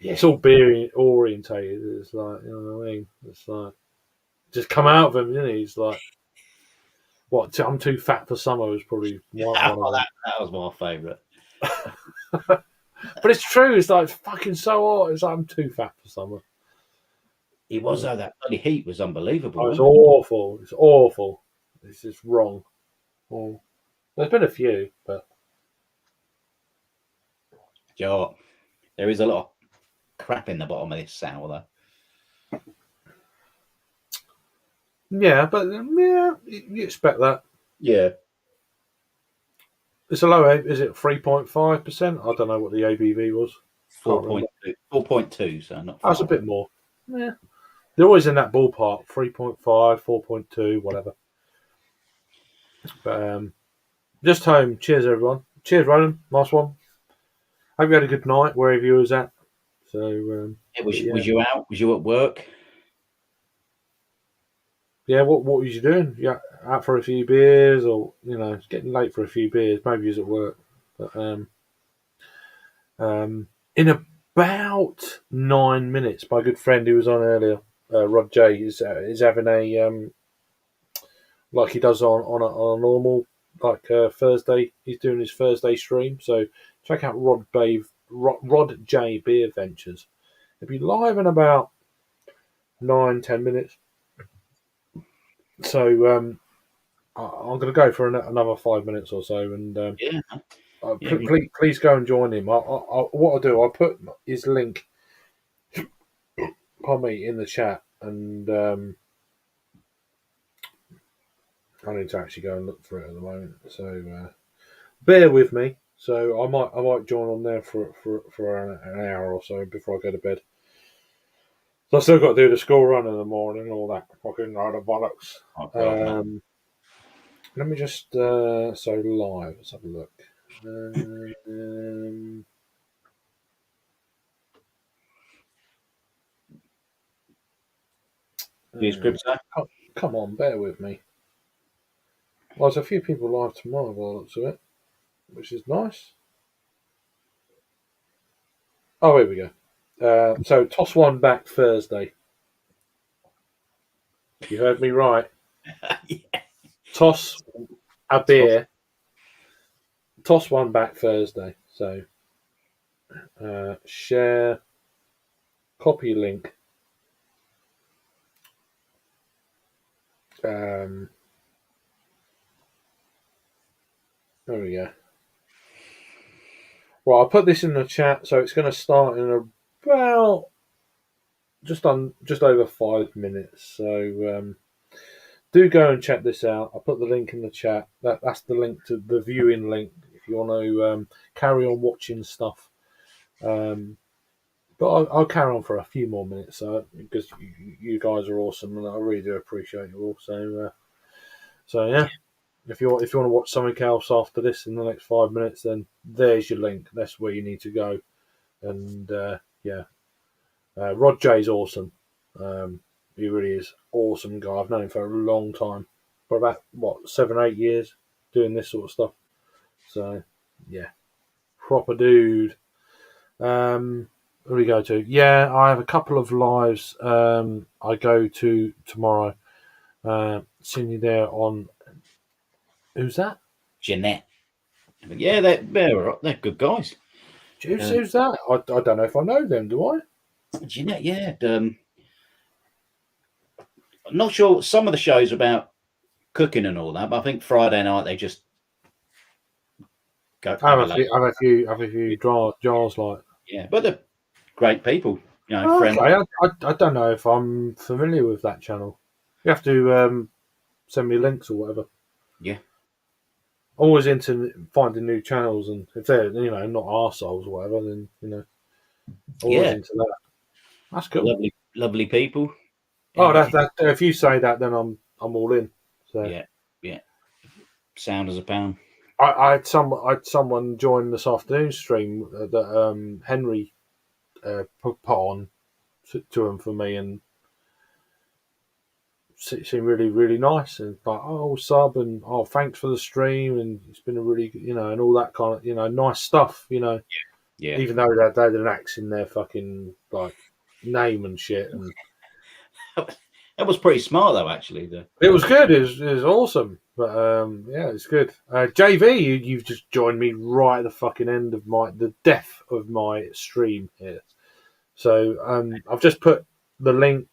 Yeah, it's all beer orientated. It's like, you know what I mean? It's like, just come out of him, isn't he? He's like, what? I'm too fat for summer was probably one of them. That was my favourite. But it's true. It's like fucking so hot. It's like I'm too fat for summer. It was though. That bloody heat was unbelievable. Oh, it's awful. It's awful. It's just wrong. Well, there's been a few, but Joe, there is a lot of crap in the bottom of this sour, though. Yeah, but yeah, you expect that. Yeah. It's a low. Is it 3.5%? I don't know what the ABV was. 4.2. 4.2. So not. That's a bit more. Yeah, they're always in that ballpark. 3.5, 4.2, whatever. But just home. Cheers, everyone. Cheers, Ronan. Nice one. Hope you had a good night wherever you was at. So, was you out? Was you at work? Yeah, what was you doing? Yeah, out for a few beers, or it's getting late for a few beers. Maybe you was at work. But in about 9 minutes, my good friend who was on earlier, Rod J, is having a like he does on a normal Thursday. He's doing his Thursday stream. So check out Rod J Beer Ventures. It'll be live in about 9-10 minutes. So I'm going to go for another 5 minutes or so, and please go and join him. What I'll do, I'll put his link, in the chat, and I need to actually go and look for it at the moment. So bear with me. So I might join on there for an hour or so before I go to bed. So I still got to do the school run in the morning, all that fucking load of bollocks. Let me just so live. Let's have a look. Come on, bear with me. Well, there's a few people live tomorrow by the looks of it, which is nice. Oh, here we go. So toss one back Thursday. You heard me right. Yeah. Toss a beer. Toss one back Thursday. So share, copy link. There we go. Well, I'll put this in the chat, so it's going to start in about just over 5 minutes. So do go and check this out. I'll put the link in the chat. That's the link to the viewing link if you want to carry on watching stuff. But I'll carry on for a few more minutes, because you guys are awesome, and I really do appreciate you all. So yeah. If you want to watch something else after this in the next 5 minutes, then there's your link. That's where you need to go. And Rod J's awesome. He really is awesome guy. I've known him for a long time, for about 7-8 years, doing this sort of stuff. So yeah, proper dude. Where do we go to? Yeah, I have a couple of lives. I go to tomorrow. Seeing you there on. Who's that? Jeanette. Yeah, they're good guys. Who's that? I don't know if I know them. Do I? Jeanette, yeah. I'm not sure. Some of the shows about cooking and all that, but I think Friday night they just go. Have a few jars like. Yeah, but they're great people. Friends. Okay, I don't know if I'm familiar with that channel. You have to send me links or whatever. Yeah. Always into finding new channels, and if they're not arseholes or whatever, then always into that. That's cool. Lovely people. Oh, that if you say that, then I'm all in. So yeah. Sound as a pound. I had someone join this afternoon stream that Henry put on to him for me, and it seemed really, really nice, and like, sub, and thanks for the stream, and it's been a really, and all that kind of, nice stuff, Yeah. Even though they had an axe in their fucking like name and shit, and that was pretty smart though. Actually, it was good. It was awesome, but yeah, it's good. JV, you've just joined me right at the fucking end of the death of my stream here. So I've just put the link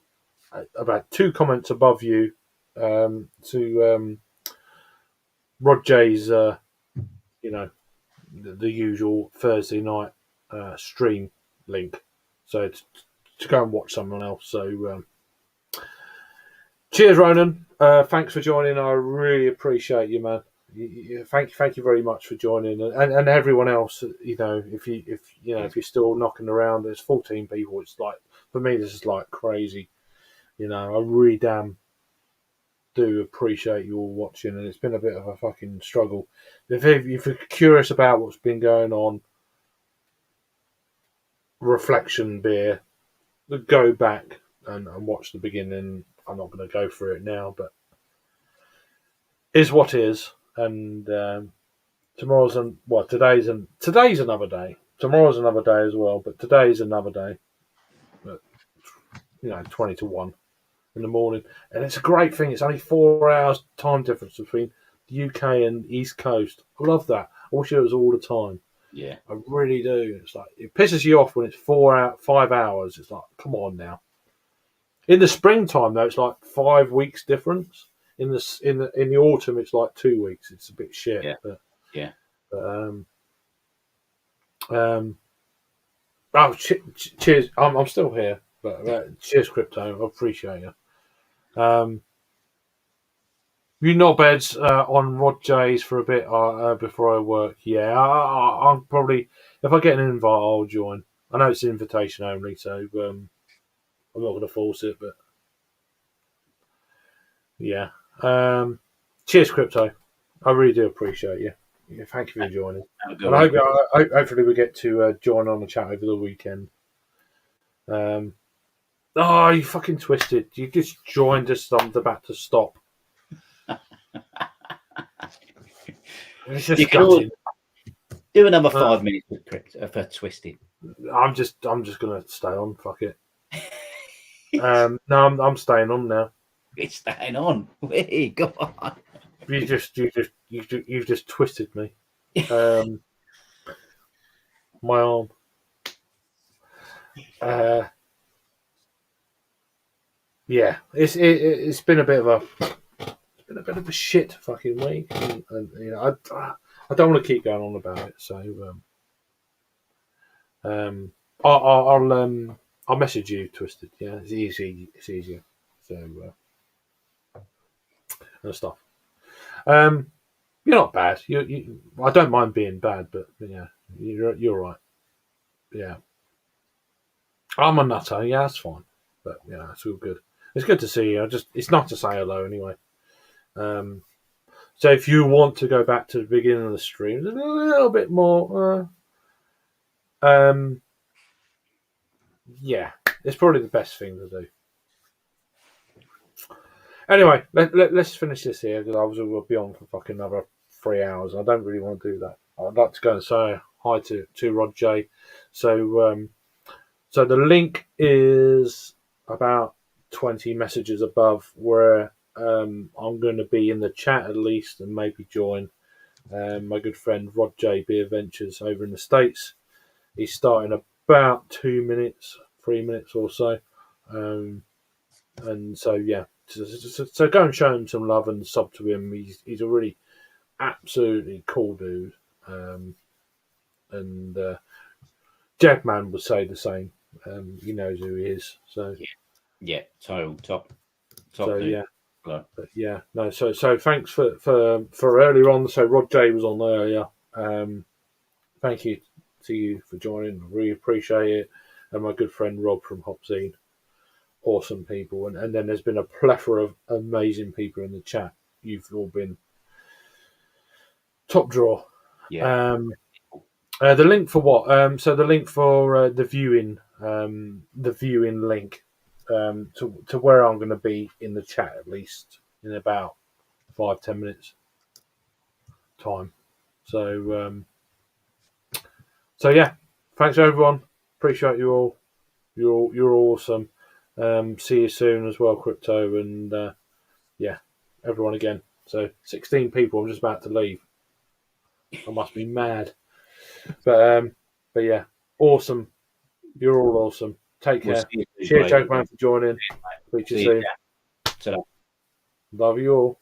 about 2 comments above you to Rod J's, the usual Thursday night stream link. So to go and watch someone else. So cheers, Ronan. Thanks for joining. I really appreciate you, man. Thank you very much for joining, and everyone else. If you're still knocking around, there's 14 people. It's like, for me, this is like crazy. I really damn do appreciate you all watching, and it's been a bit of a fucking struggle. If you're curious about what's been going on, Reflection Beer, go back and watch the beginning. I'm not going to go through it now, but is what is. And today's another day. Tomorrow's another day as well, but today's another day. But 20 to 1 in the morning, and it's a great thing. It's only 4 hours time difference between the UK and East Coast. I love that. I wish it was all the time. Yeah, I really do. It's like, it pisses you off when it's 5 hours. It's like, come on now. In the springtime though, it's like 5 weeks difference. In the autumn, it's like 2 weeks. It's a bit shit. Yeah. Cheers. I'm still here, but cheers, Crypto. I appreciate you. You knobheads on Rod J's for a bit before I work. Yeah, I'll probably, if I get an invite, I'll join. I know it's an invitation only, so I'm not going to force it, but yeah. Cheers, Crypto. I really do appreciate you. Yeah, thank you for joining. And hopefully we get to join on the chat over the weekend. You fucking twisted. You just joined us. I'm about to stop. It's just you can do another 5 minutes for twisted. I'm just gonna stay on. Fuck it. No, I'm staying on now. It's staying on. Hey, go on. You've just twisted me. My arm. Yeah, it's been a bit of a shit fucking week, and you know I don't want to keep going on about it. So I'll message you, Twisted. Yeah, it's easy. It's easier. So and stuff. You're not bad. You I don't mind being bad, but yeah, you're right. Yeah, I'm a nutter. Yeah, that's fine. But yeah, it's all good. It's good to see you. It's not to say hello anyway. So if you want to go back to the beginning of the stream, there's a little bit more. Yeah, it's probably the best thing to do. Anyway, let's finish this here because I will be on for fucking another 3 hours. I don't really want to do that. I'd like to go and say hi to Rod J. So the link is about 20 messages above where I'm going to be in the chat at least and maybe join my good friend Rod J. Beer Ventures over in the States. He's starting about 3 minutes or so. And so, yeah. So go and show him some love and sub to him. He's a really absolutely cool dude. And Jackman would say the same. He knows who he is. So yeah, total top. So dude. yeah, But yeah, no. So thanks for earlier on. So Rod J was on earlier. Thank you to you for joining. I really appreciate it. And my good friend Rob from Hopzine. Awesome people. And then there's been a plethora of amazing people in the chat. You've all been top draw. yeah. The link for what? So the link for the viewing link to where I'm going to be in the chat at least in about 5-10 minutes time. So yeah, thanks everyone. Appreciate you all. You're awesome. See you soon as well, Crypto, and yeah, everyone again. So 16 people. I'm just about to leave. I must be mad. But yeah, awesome. You're all awesome. Take care. Cheers, Jakeman, for joining. Speak to you soon. Ta-ra. Love you all.